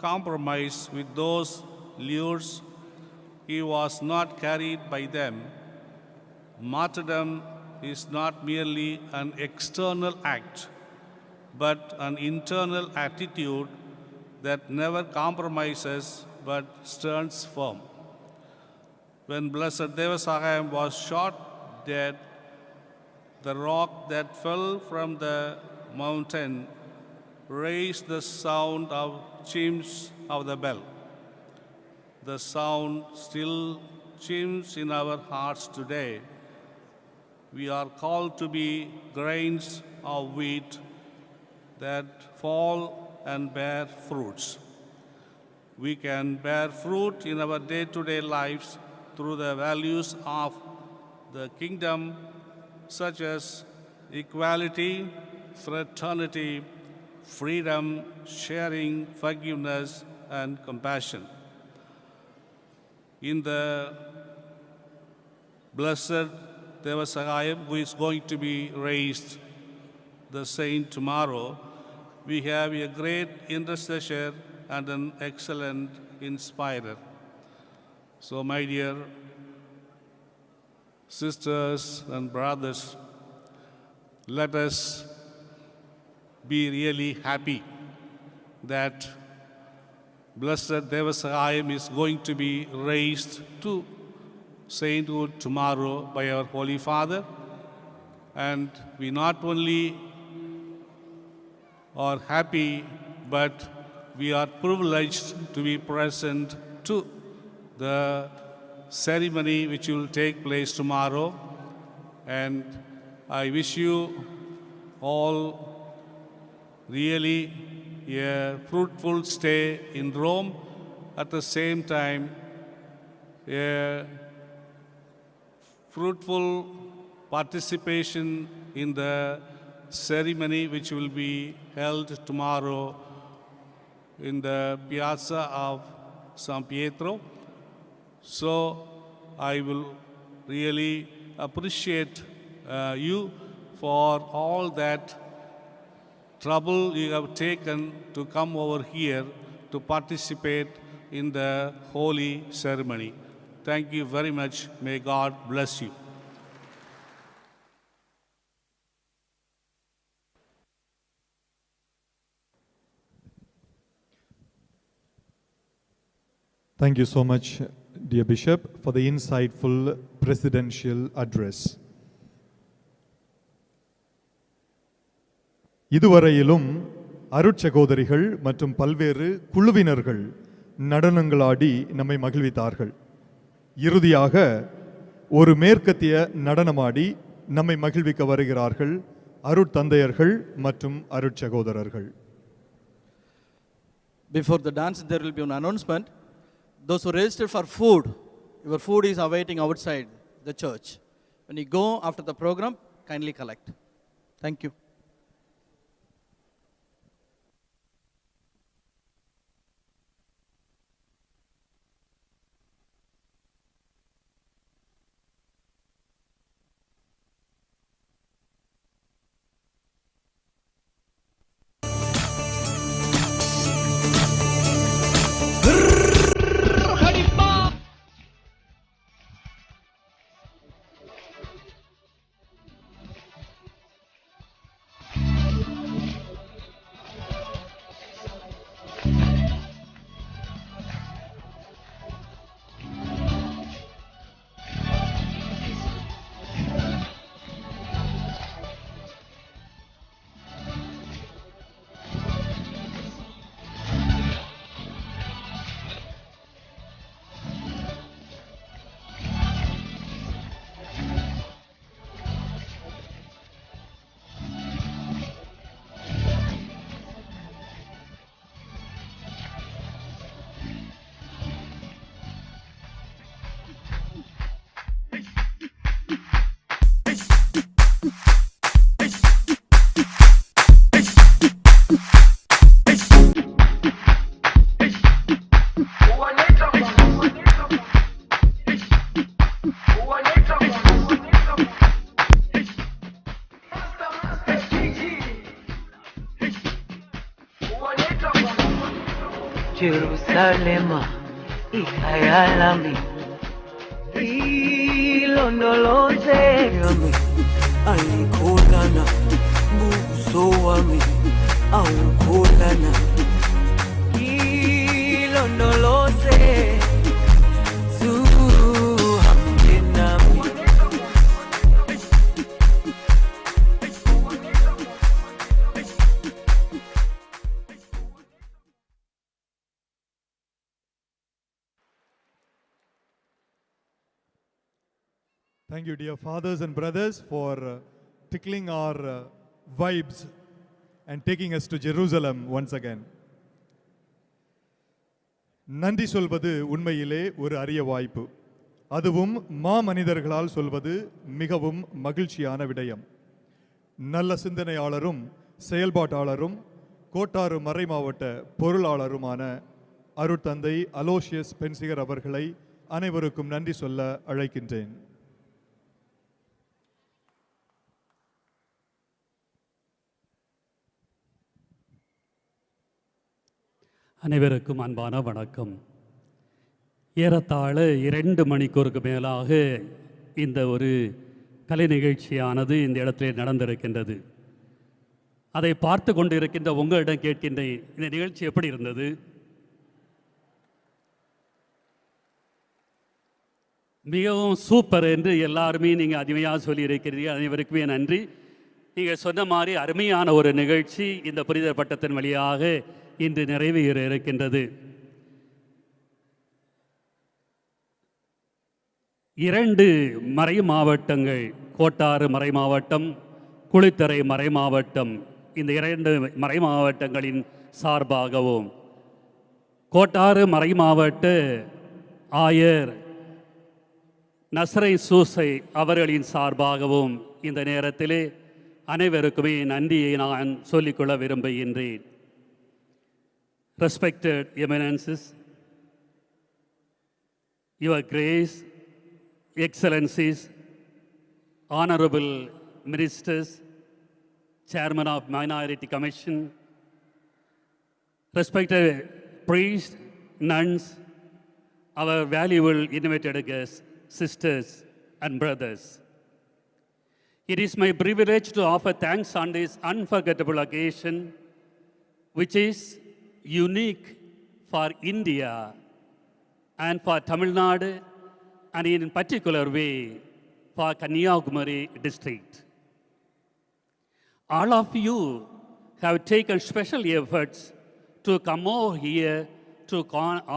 compromise with those lures. He was not carried by them. Martyrdom is not merely an external act, but an internal attitude that never compromises but stands firm. When Blessed Devasahayam was shot dead, the rock that fell from the mountain raised the sound of chimes of the bell. The sound still chimes in our hearts today. We are called to be grains of wheat that fall and bear fruits. We can bear fruit in our day-to-day lives through the values of the kingdom, such as equality, fraternity, freedom, sharing, forgiveness, and compassion. In the Blessed Devasahayam, who is going to be raised, the saint, tomorrow, we have a great intercessor and an excellent inspirer. So, my dear sisters and brothers, let us be really happy that Blessed Devasahayam is going to be raised to sainthood tomorrow by our Holy Father. And we not only are happy, but we are privileged to be present to the ceremony which will take place tomorrow. And I wish you all really a fruitful stay in Rome, at the same time a fruitful participation in the ceremony which will be held tomorrow in the piazza of San Pietro. So I will really appreciate you for all that trouble you have taken to come over here to participate in the holy ceremony. Thank you very much. May God bless you. Thank you so much, dear Bishop, for the insightful presidential address. இதுவரையிலும் அருட்சகோதரிகள் மற்றும் பல்வேறு குழுவினர்கள் நடனங்களாடி நம்மை மகிழ்வித்தார்கள். இறுதியாக ஒரு மேற்கத்திய நடனமாடி நம்மை மகிழ்விக்க வருகிறார்கள் அருட்தந்தையர்கள் மற்றும் அருட்சகோதரர்கள். Before the dance, there will be an announcement. Those who registered for food, your food is awaiting outside the church. When you go after the program, kindly collect. Thank you. Jerusalema ikhayalami ilondoloze yami ayikholana buso wami awukholana ilondoloze zuhambe nami. Thank you, dear fathers and brothers, for tickling our vibes and taking us to Jerusalem once again. நன்றி சொல்வது உண்மையிலே ஒரு அரிய வாய்ப்பு. அதுவும் மாமனிதர்களால் சொல்வது மிகவும் மகிழ்ச்சியான விடயம். நல்ல சிந்தனையாளரும் செயல்பாட்டாளரும் கோட்டாறு மறைமாவட்ட பொருளாளருமான அருட்தந்தை அலோசியஸ் பென்சிகர் அவர்களை அனைவருக்கும் நன்றி சொல்ல அழைக்கின்றேன். அனைவருக்கும் அன்பான வணக்கம். ஏறத்தாழ 2 மணிக்கூருக்கு மேலாக இந்த ஒரு கலை நிகழ்ச்சியானது இந்த இடத்திலே நடந்திருக்கின்றது. அதை பார்த்து கொண்டு இருக்கின்ற உங்களிடம் கேட்கின்ற இந்த நிகழ்ச்சி எப்படி இருந்தது? மிகவும் சூப்பர் என்று எல்லாருமே நீங்கள் அருமையாக சொல்லியிருக்கிறீர்கள். அனைவருக்குமே நன்றி. நீங்கள் சொன்ன மாதிரி அருமையான ஒரு நிகழ்ச்சி இந்த புரிதல் பட்டத்தின் வழியாக இன்று நிறைவேற இருக்கின்றது. 2 மறை மாவட்டங்கள், கோட்டாறு மறை மாவட்டம், குளித்தறை மறை மாவட்டம், இந்த 2 மறை மாவட்டங்களின் சார்பாகவும் கோட்டாறு மறை மாவட்ட ஆயர் நஸ்ரை சூசை அவர்களின் சார்பாகவும் இந்த நேரத்திலே அனைவருக்குமே நன்றியை நான் சொல்லிக்கொள்ள விரும்புகின்றேன். Respected eminences, Your Grace, Excellencies, Honorable Ministers, Chairman of Minority Commission, respected priests, nuns, our valuable invited guests, sisters and brothers. It is my privilege to offer thanks on this unforgettable occasion, which is unique for India and for Tamil Nadu, and in particular way for Kanyakumari district. All of you have taken special efforts to come over here to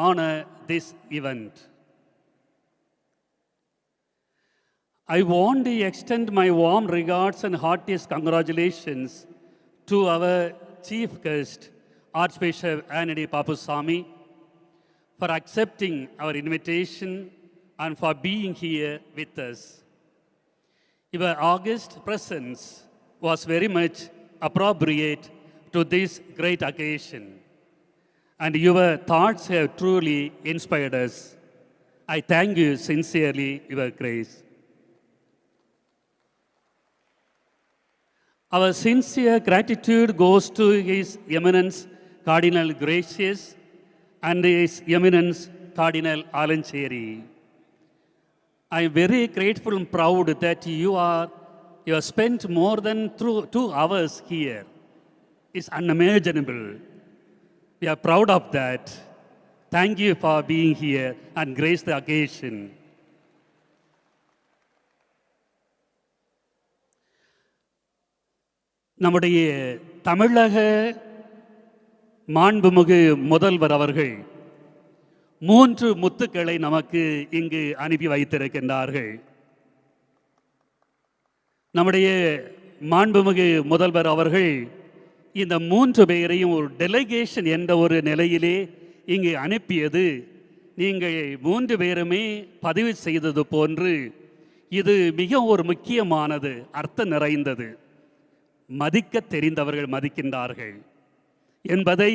honor this event. I want to extend my warm regards and heartiest congratulations to our chief guest, Archbishop Anthony Papusamy, for accepting our invitation and for being here with us. Your august presence was very much appropriate to this great occasion, and your thoughts have truly inspired us. I thank you sincerely, Your Grace. Our sincere gratitude goes to His Eminence Cardinal Gracious and His Eminence Cardinal Alancheri. I am very grateful and proud that you have spent more than 2 hours here. It's unimaginable. We are proud of that. Thank you for being here and grace the occasion. நம்முடைய தமிழக மாண்புமிகு முதல்வர் அவர்கள் 3 முத்துக்களை நமக்கு இங்கு அனுப்பி வைத்திருக்கின்றார்கள். நம்முடைய மாண்புமிகு முதல்வர் அவர்கள் இந்த 3 பேரையும் ஒரு டெலிகேஷன் என்ற ஒரு நிலையிலே இங்கு அனுப்பியது நீங்கள் 3 பேருமே பதிவு செய்தது போன்று இது மிக ஒரு முக்கியமானது, அர்த்தம் நிறைந்தது. மதிக்க தெரிந்தவர்கள் மதிக்கின்றார்கள் என்பதை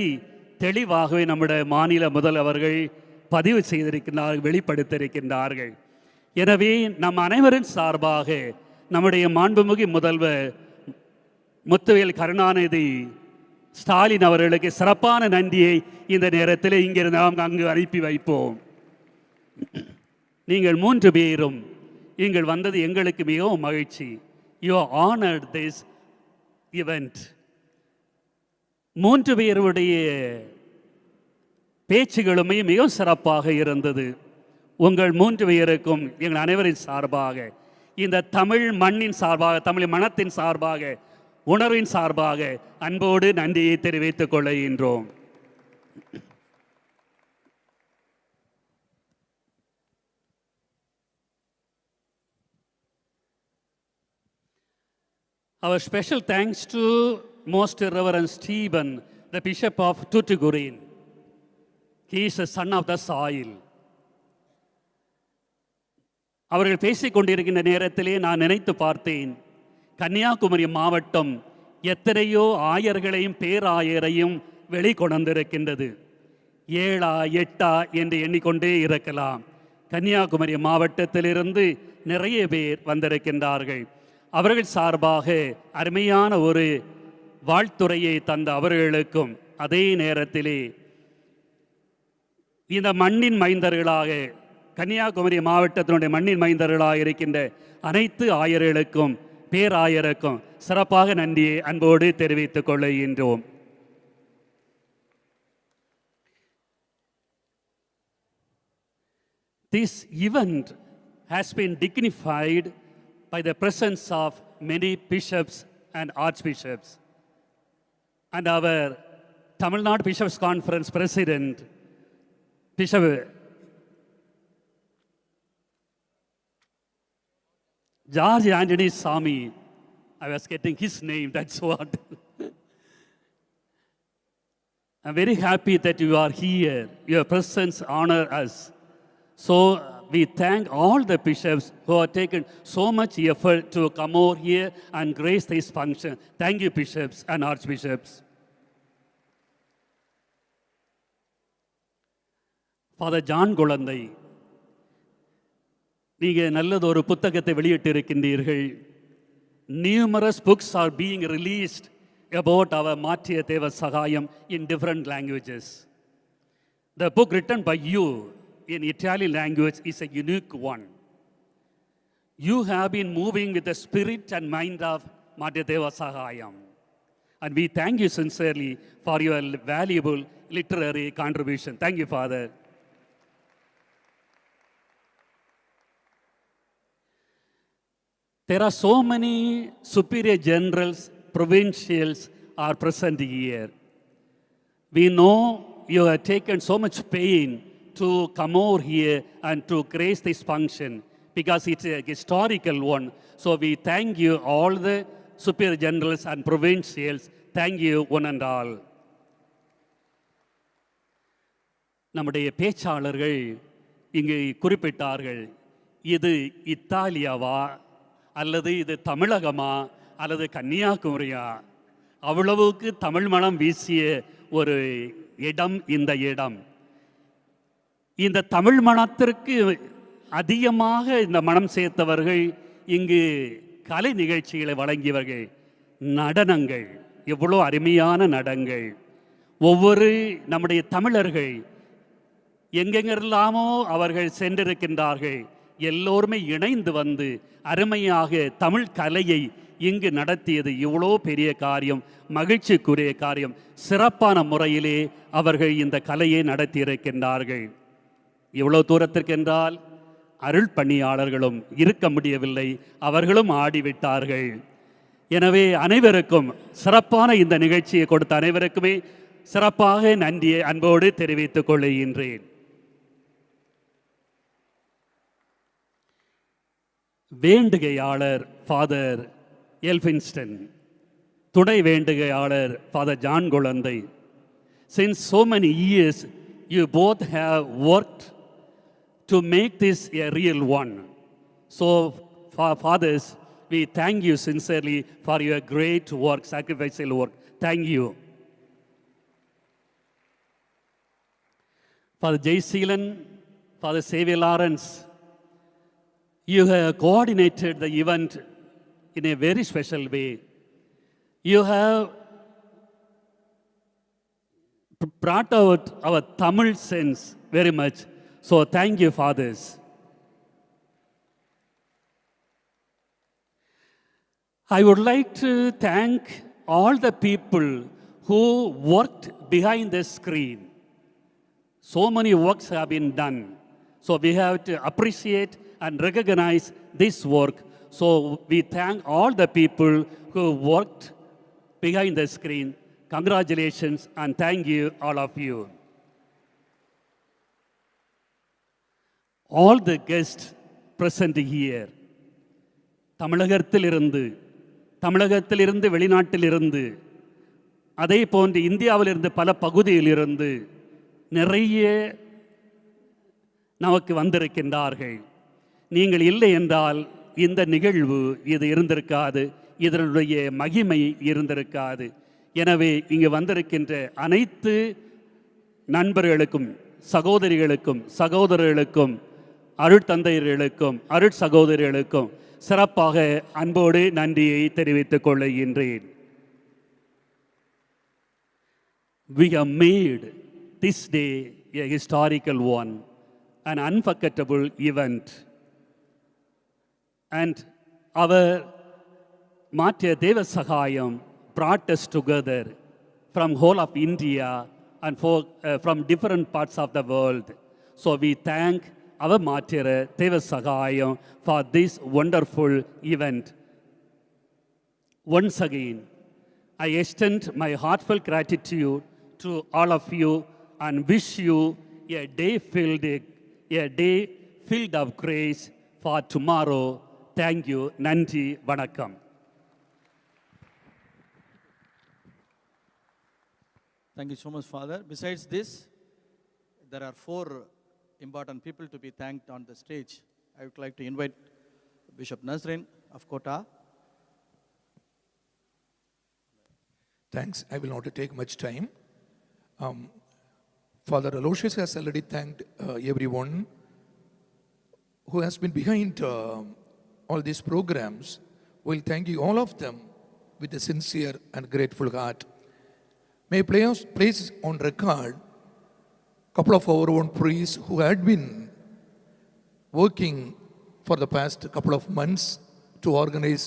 தெளிவாகவே நம்முடைய மாநில முதல்வர்கள் பதிவு செய்திருக்கின்றார்கள், வெளிப்படுத்தியிருக்கின்றார்கள். எனவே நம் அனைவரின் சார்பாக நம்முடைய மாண்புமிகு முதல்வர் முத்துவேல் கருணாநிதி ஸ்டாலின் அவர்களுக்கு சிறப்பான நன்றியை இந்த நேரத்தில் இங்கிருந்து நாம் அங்கு அனுப்பி வைப்போம். நீங்கள் 3 பேரும் நீங்கள் வந்தது எங்களுக்கு மிகவும் மகிழ்ச்சி. You honored this event. 3 பேருடைய பேச்சுகளுமே மிகவும் சிறப்பாக இருந்தது. உங்கள் 3 பேருக்கும் எங்கள் அனைவரின் சார்பாக, இந்த தமிழ் மண்ணின் சார்பாக, தமிழ் மனத்தின் சார்பாக, உணர்வின் சார்பாக அன்போடு நன்றியை தெரிவித்துக் கொள்கின்றோம். Our special thanks to Most Reverend Stephen, the Bishop of Tuticorin. He is a son of the soil. அவர்கள் பேசிக் கொண்டிருக்கின்ற நேரத்திலே நான் நினைத்து பார்த்தேன், கன்னியாகுமரி மாவட்டம் எத்தனையோ ஆயர்களையும் பேராயரையும் வெளிக்கொணர்ந்திருக்கின்றது. 7 8 என்று எண்ணிக்கொண்டே இருக்கலாம். கன்னியாகுமரி மாவட்டத்திலிருந்து நிறைய பேர் வந்திருக்கின்றார்கள். அவர்கள் சார்பாக அருமையான ஒரு வாழ்த்துறையை தந்த அவர்களுக்கும், அதே நேரத்திலே இந்த மண்ணின் மைந்தர்களாக, கன்னியாகுமரி மாவட்டத்தினுடைய மண்ணின் மைந்தர்களாக இருக்கின்ற அனைத்து ஆயர்களுக்கும் பேராயருக்கும் சிறப்பாக நன்றியை அன்போடு தெரிவித்துக் கொள்கின்றோம். This event has been dignified by the presence of many bishops and archbishops. And our Tamil Nadu Bishops Conference President, Bishop George Anthony Swami, I was getting his name, that's what. I'm very happy that you are here. Your presence honors us. So we thank all the bishops who have taken so much effort to come over here and grace this function. Thank you, bishops and archbishops. Father John Golandai, நீங்கள் நல்லது ஒரு புத்தகத்தை வெளியிட்டு இருக்கின்றீர்கள். Numerous books are being released about our Mathiya Deva Sahayam in different languages. The book written by you in Italian language is a unique one. You have been moving with the spirit and mind of Mathiya Deva Sahayam. And we thank you sincerely for your valuable literary contribution. Thank you, Father. There are so many superior generals, provincials are present here. We know you have taken so much pain to come over here and to grace this function because it's a historical one. So we thank you, all the superior generals and provincials. Thank you, one and all. நம்முடைய பேச்சாளர்கள் இங்கு குறிப்பிட்டார்கள், இது இத்தாலியாவா அல்லது இது தமிழகமா அல்லது கன்னியாகுமரியா? அவ்வளவுக்கு தமிழ் மனம் வீசிய ஒரு இடம் இந்த இடம். இந்த தமிழ் மனத்திற்கு அதிகமாக இந்த மனம் சேர்த்தவர்கள் இங்கு கலை நிகழ்ச்சிகளை வழங்கியவர்கள். நடனங்கள், எவ்வளோ அருமையான நடனங்கள். ஒவ்வொரு நம்முடைய தமிழர்கள் எங்கெங்கெல்லாமோ அவர்கள் சென்றிருக்கின்றார்கள். எல்லோருமே இணைந்து வந்து அருமையாக தமிழ் கலையை இங்கு நடத்தியது இவ்வளோ பெரிய காரியம், மகிழ்ச்சிக்குரிய காரியம். சிறப்பான முறையிலே அவர்கள் இந்த கலையை நடத்தியிருக்கின்றார்கள். இவ்வளோ தூரத்திற்கென்றால் அருள் பணியாளர்களும் இருக்க முடியவில்லை, அவர்களும் ஆடிவிட்டார்கள். எனவே அனைவருக்கும் சிறப்பான இந்த நிகழ்ச்சியை கொடுத்த அனைவருக்குமே சிறப்பாக நன்றியை அன்போடு தெரிவித்துக் கொள்கின்றேன். வேண்டுகையாளர் ஃபாதர் எல்ஃபின்ஸ்டன், துணை வேண்டுகையாளர் ஃபாதர் ஜான் குழந்தை. Since so many years you both have worked to make this a real one. So fathers, we thank you sincerely for your great work, sacrificial work. Thank you. Father Jay Seelan, Father Xavier Lawrence, you have coordinated the event in a very special way. You have brought out our Tamil sense very much. So thank you for this. I would like to thank all the people who worked behind the screen. So many works have been done. So we have to appreciate and recognize this work. So we thank all the people who worked behind the screen. Congratulations and thank you, all of you. All the guests present here, தமிழகத்திலிருந்து வெளிநாட்டிலிருந்து அதே போன்று இந்தியாவிலிருந்து பல பகுதியிலிருந்து நிறைய நமக்கு வந்திருக்கின்றார்கள். நீங்கள் இல்லை என்றால் இந்த நிகழ்வு இது இருந்திருக்காது, இதனுடைய மகிமை இருந்திருக்காது. எனவே இங்கு வந்திருக்கின்ற அனைத்து நண்பர்களுக்கும் சகோதரிகளுக்கும் சகோதரர்களுக்கும் அருட்தந்தையர்களுக்கும் அருட்சகோதரிகளுக்கும் சிறப்பாக அன்போடு நன்றியை தெரிவித்துக் கொள்கின்றேன். We have made this day a historical one, an unforgettable event. And our Matya Deva Sahayam brought us together from whole of India and from different parts of the world. So we thank our Matya Deva Sahayam for this wonderful event. Once again, I extend my heartfelt gratitude to all of you and wish you a day filled of grace for tomorrow. Thank you. Nandi Vanakkam. Thank you so much, Father. Besides this, there are 4 important people to be thanked on the stage. I would like to invite Bishop Nazrin of Kota. Thanks. I will not take much time. Father Aloysius has already thanked everyone who has been behind all these programs. We'll thank you, all of them, with a sincere and grateful heart. May I place on record a couple of our own priests who had been working for the past couple of months to organize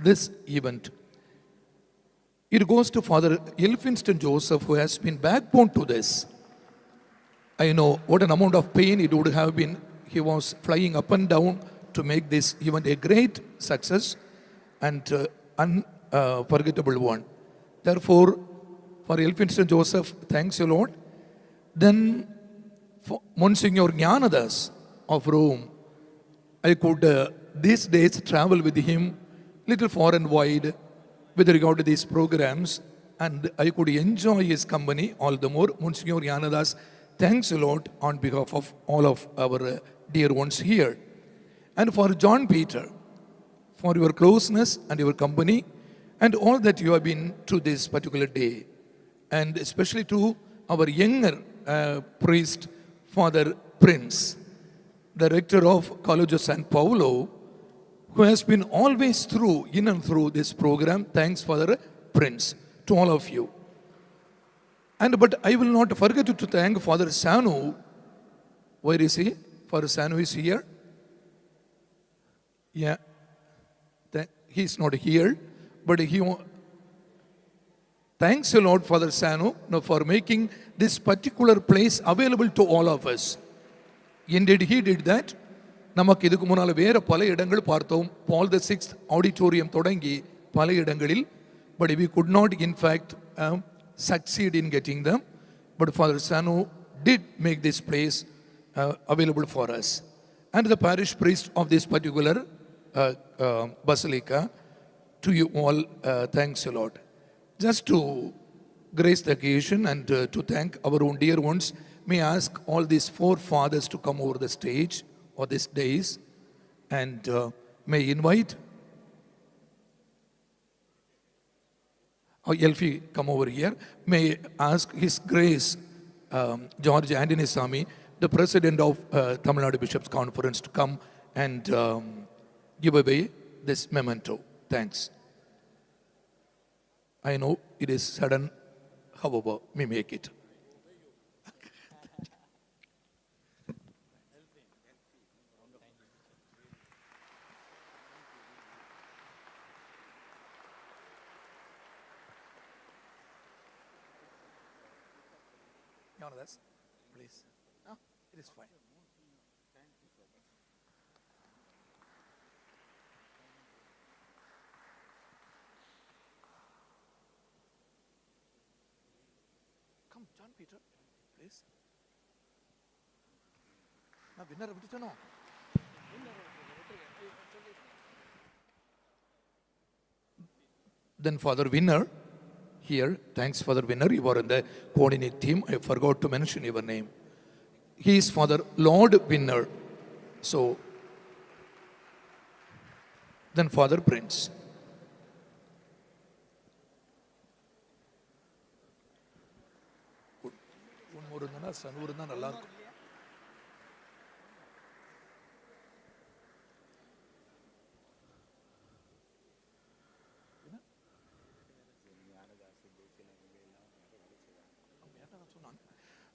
this event. It goes to Father Elphinston Joseph, who has been backbone to this. I know what an amount of pain it would have been. He was flying up and down to make this event a great success and unforgettable one. Therefore, for Elphinston Joseph, thanks you, Lord. Then, for Monsignor Gnanadas of Rome, I could these days travel with him little far and wide with regard to these programs, and I could enjoy his company all the more. Monsignor Gnanadas, thanks a lot on behalf of all of our dear ones here. And for John Peter, for your closeness and your company and all that you have been to this particular day. And especially to our younger priest, Father Prince, the rector of College of San Paulo, who has been always through, in and through this program. Thanks, Father Prince, to all of you. But I will not forget to thank Father Sanu. Where is he? Father Sanu is here. Yeah, he's not here, but thanks a lot, Father Sanu, for making this particular place available to all of us. Indeed, he did that. நமக்கு இதுக்கு முன்னால் வேறு பல இடங்கள் பார்த்தோம். Paul the 6th auditorium தொடங்கி பல இடங்களில், but we could not in fact succeed in getting them. But Father Sanu did make this place available for us. And the parish priest of this particular basilica, to you all, thanks a lot. Just to grace the occasion and to thank our own dear ones, may I ask all these 4 fathers to come over the stage or these days, and may invite Elfi come over here. May ask His Grace George Anthony Sami, the President of Tamil Nadu Bishops Conference, to come and give away this memento. Thanks. I know it is sudden, however, we make it. Jonas, please. No, it is fine. Come, John Peter, please. Now, winner of no. Then Father Winner, here, thanks Father Winner, you are in the coordinate team. I forgot to mention your name. He is Father Lord Winner. So, then Father Prince.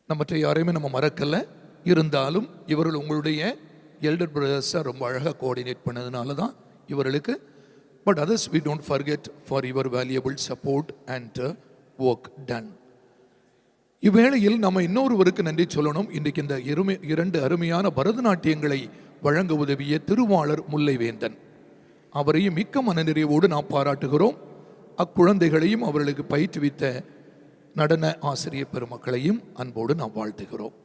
நம்ம யாரையுமே நம்ம மறக்கல, இருந்தாலும் இவர்கள் உங்களுடைய elder பிரதர்ஸை ரொம்ப அழகாக coordinate பண்ணதுனால தான் இவர்களுக்கு. But others we don't forget for your valuable support and work done. இவ்வேளையில் நம்ம இன்னொருவருக்கு நன்றி சொல்லணும். இன்றைக்கு இந்த இரண்டு அருமையான பரதநாட்டியங்களை வழங்க உதவிய திருவாளர் முல்லைவேந்தன் அவரையும் மிக்க மனநிறைவோடு நாம் பாராட்டுகிறோம். அக்குழந்தைகளையும் அவர்களுக்கு பயிற்றுவித்த நடன ஆசிரியர் பெருமக்களையும் அன்போடு நாம் வாழ்த்துகிறோம்.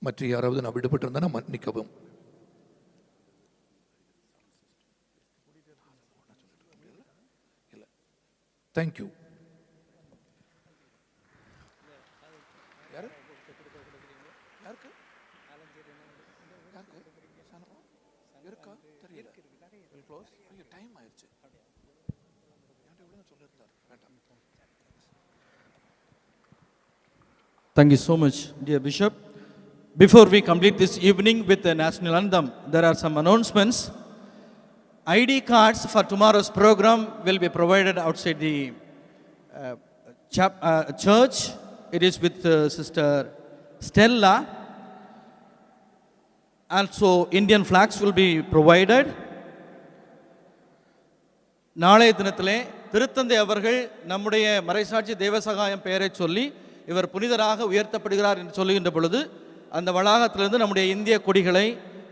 மற்ற யாராவது நான் விடுபட்டிருந்தா மன்னிக்கவும். தேங்க்யூ. இருக்கா தெரியல. டைம் ஆயிடுச்சு. Thank you so much, dear Bishop. Before we complete this evening with the national anthem, there are some announcements. ID cards for tomorrow's program will be provided outside the church. It is with Sister Stella. Also, Indian flags will be provided. நாளைய தினத்திலே திருத்தந்தை அவர்கள் நம்முடைய மறைசாட்சி தேவசகாயம் பெயரை சொல்லி இவர் புனிதராக உயர்த்தப்படுகிறார் என்று சொல்லுகின்ற பொழுது அந்த வளாகத்திலிருந்து நம்முடைய இந்திய கொடிகளை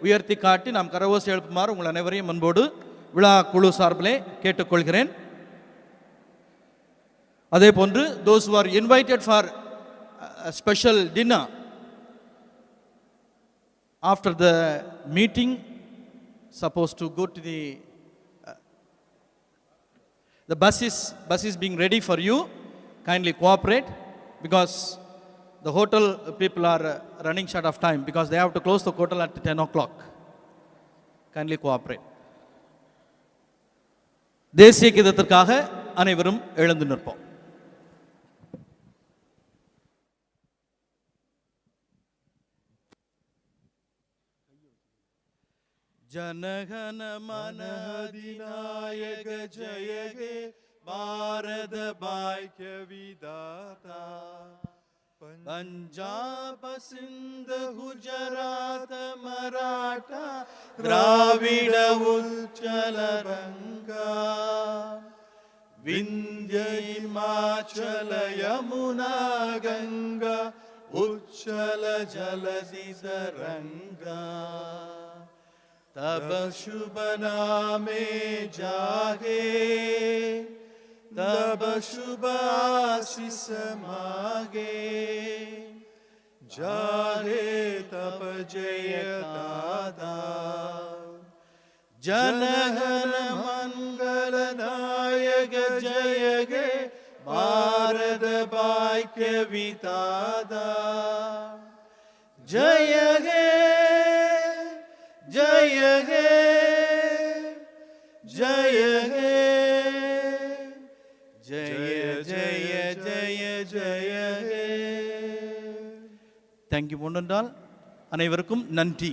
உயர்த்தி காட்டி நாம் கரவோசை எழுப்புமாறு உங்கள் அனைவரையும் அன்போடு விழா குழு சார்பிலே கேட்டுக்கொள்கிறேன். அதே போன்று those who are invited for a special dinner after the meeting supposed to go to the bus is being ready for you. Kindly cooperate because the hotel people are running short of time because they have to close the hotel at 10 o'clock. Kindly cooperate. தேசிய கீதத்திற்காக அனைவரும் எழுந்து நிற்போம். जनगण मन अधिनायक जय हे भारत भाग्य विधाता पंजाब सिंध गुजरात मराठा द्राविड उच्चल गंगा विंध्य हिमाचल यमुना गंगा उच्चल जलधि तरंगा तब शुभ नामे जागे तब शुभ आशीष मागे जागे तब जय दादा जनगण मंगल नायक जय गे भारत भाग्य विधाता जय गे जय हे जय हे जय जय जय जय हे. Thank you, Munandal. அனைவருக்கும் நன்றி.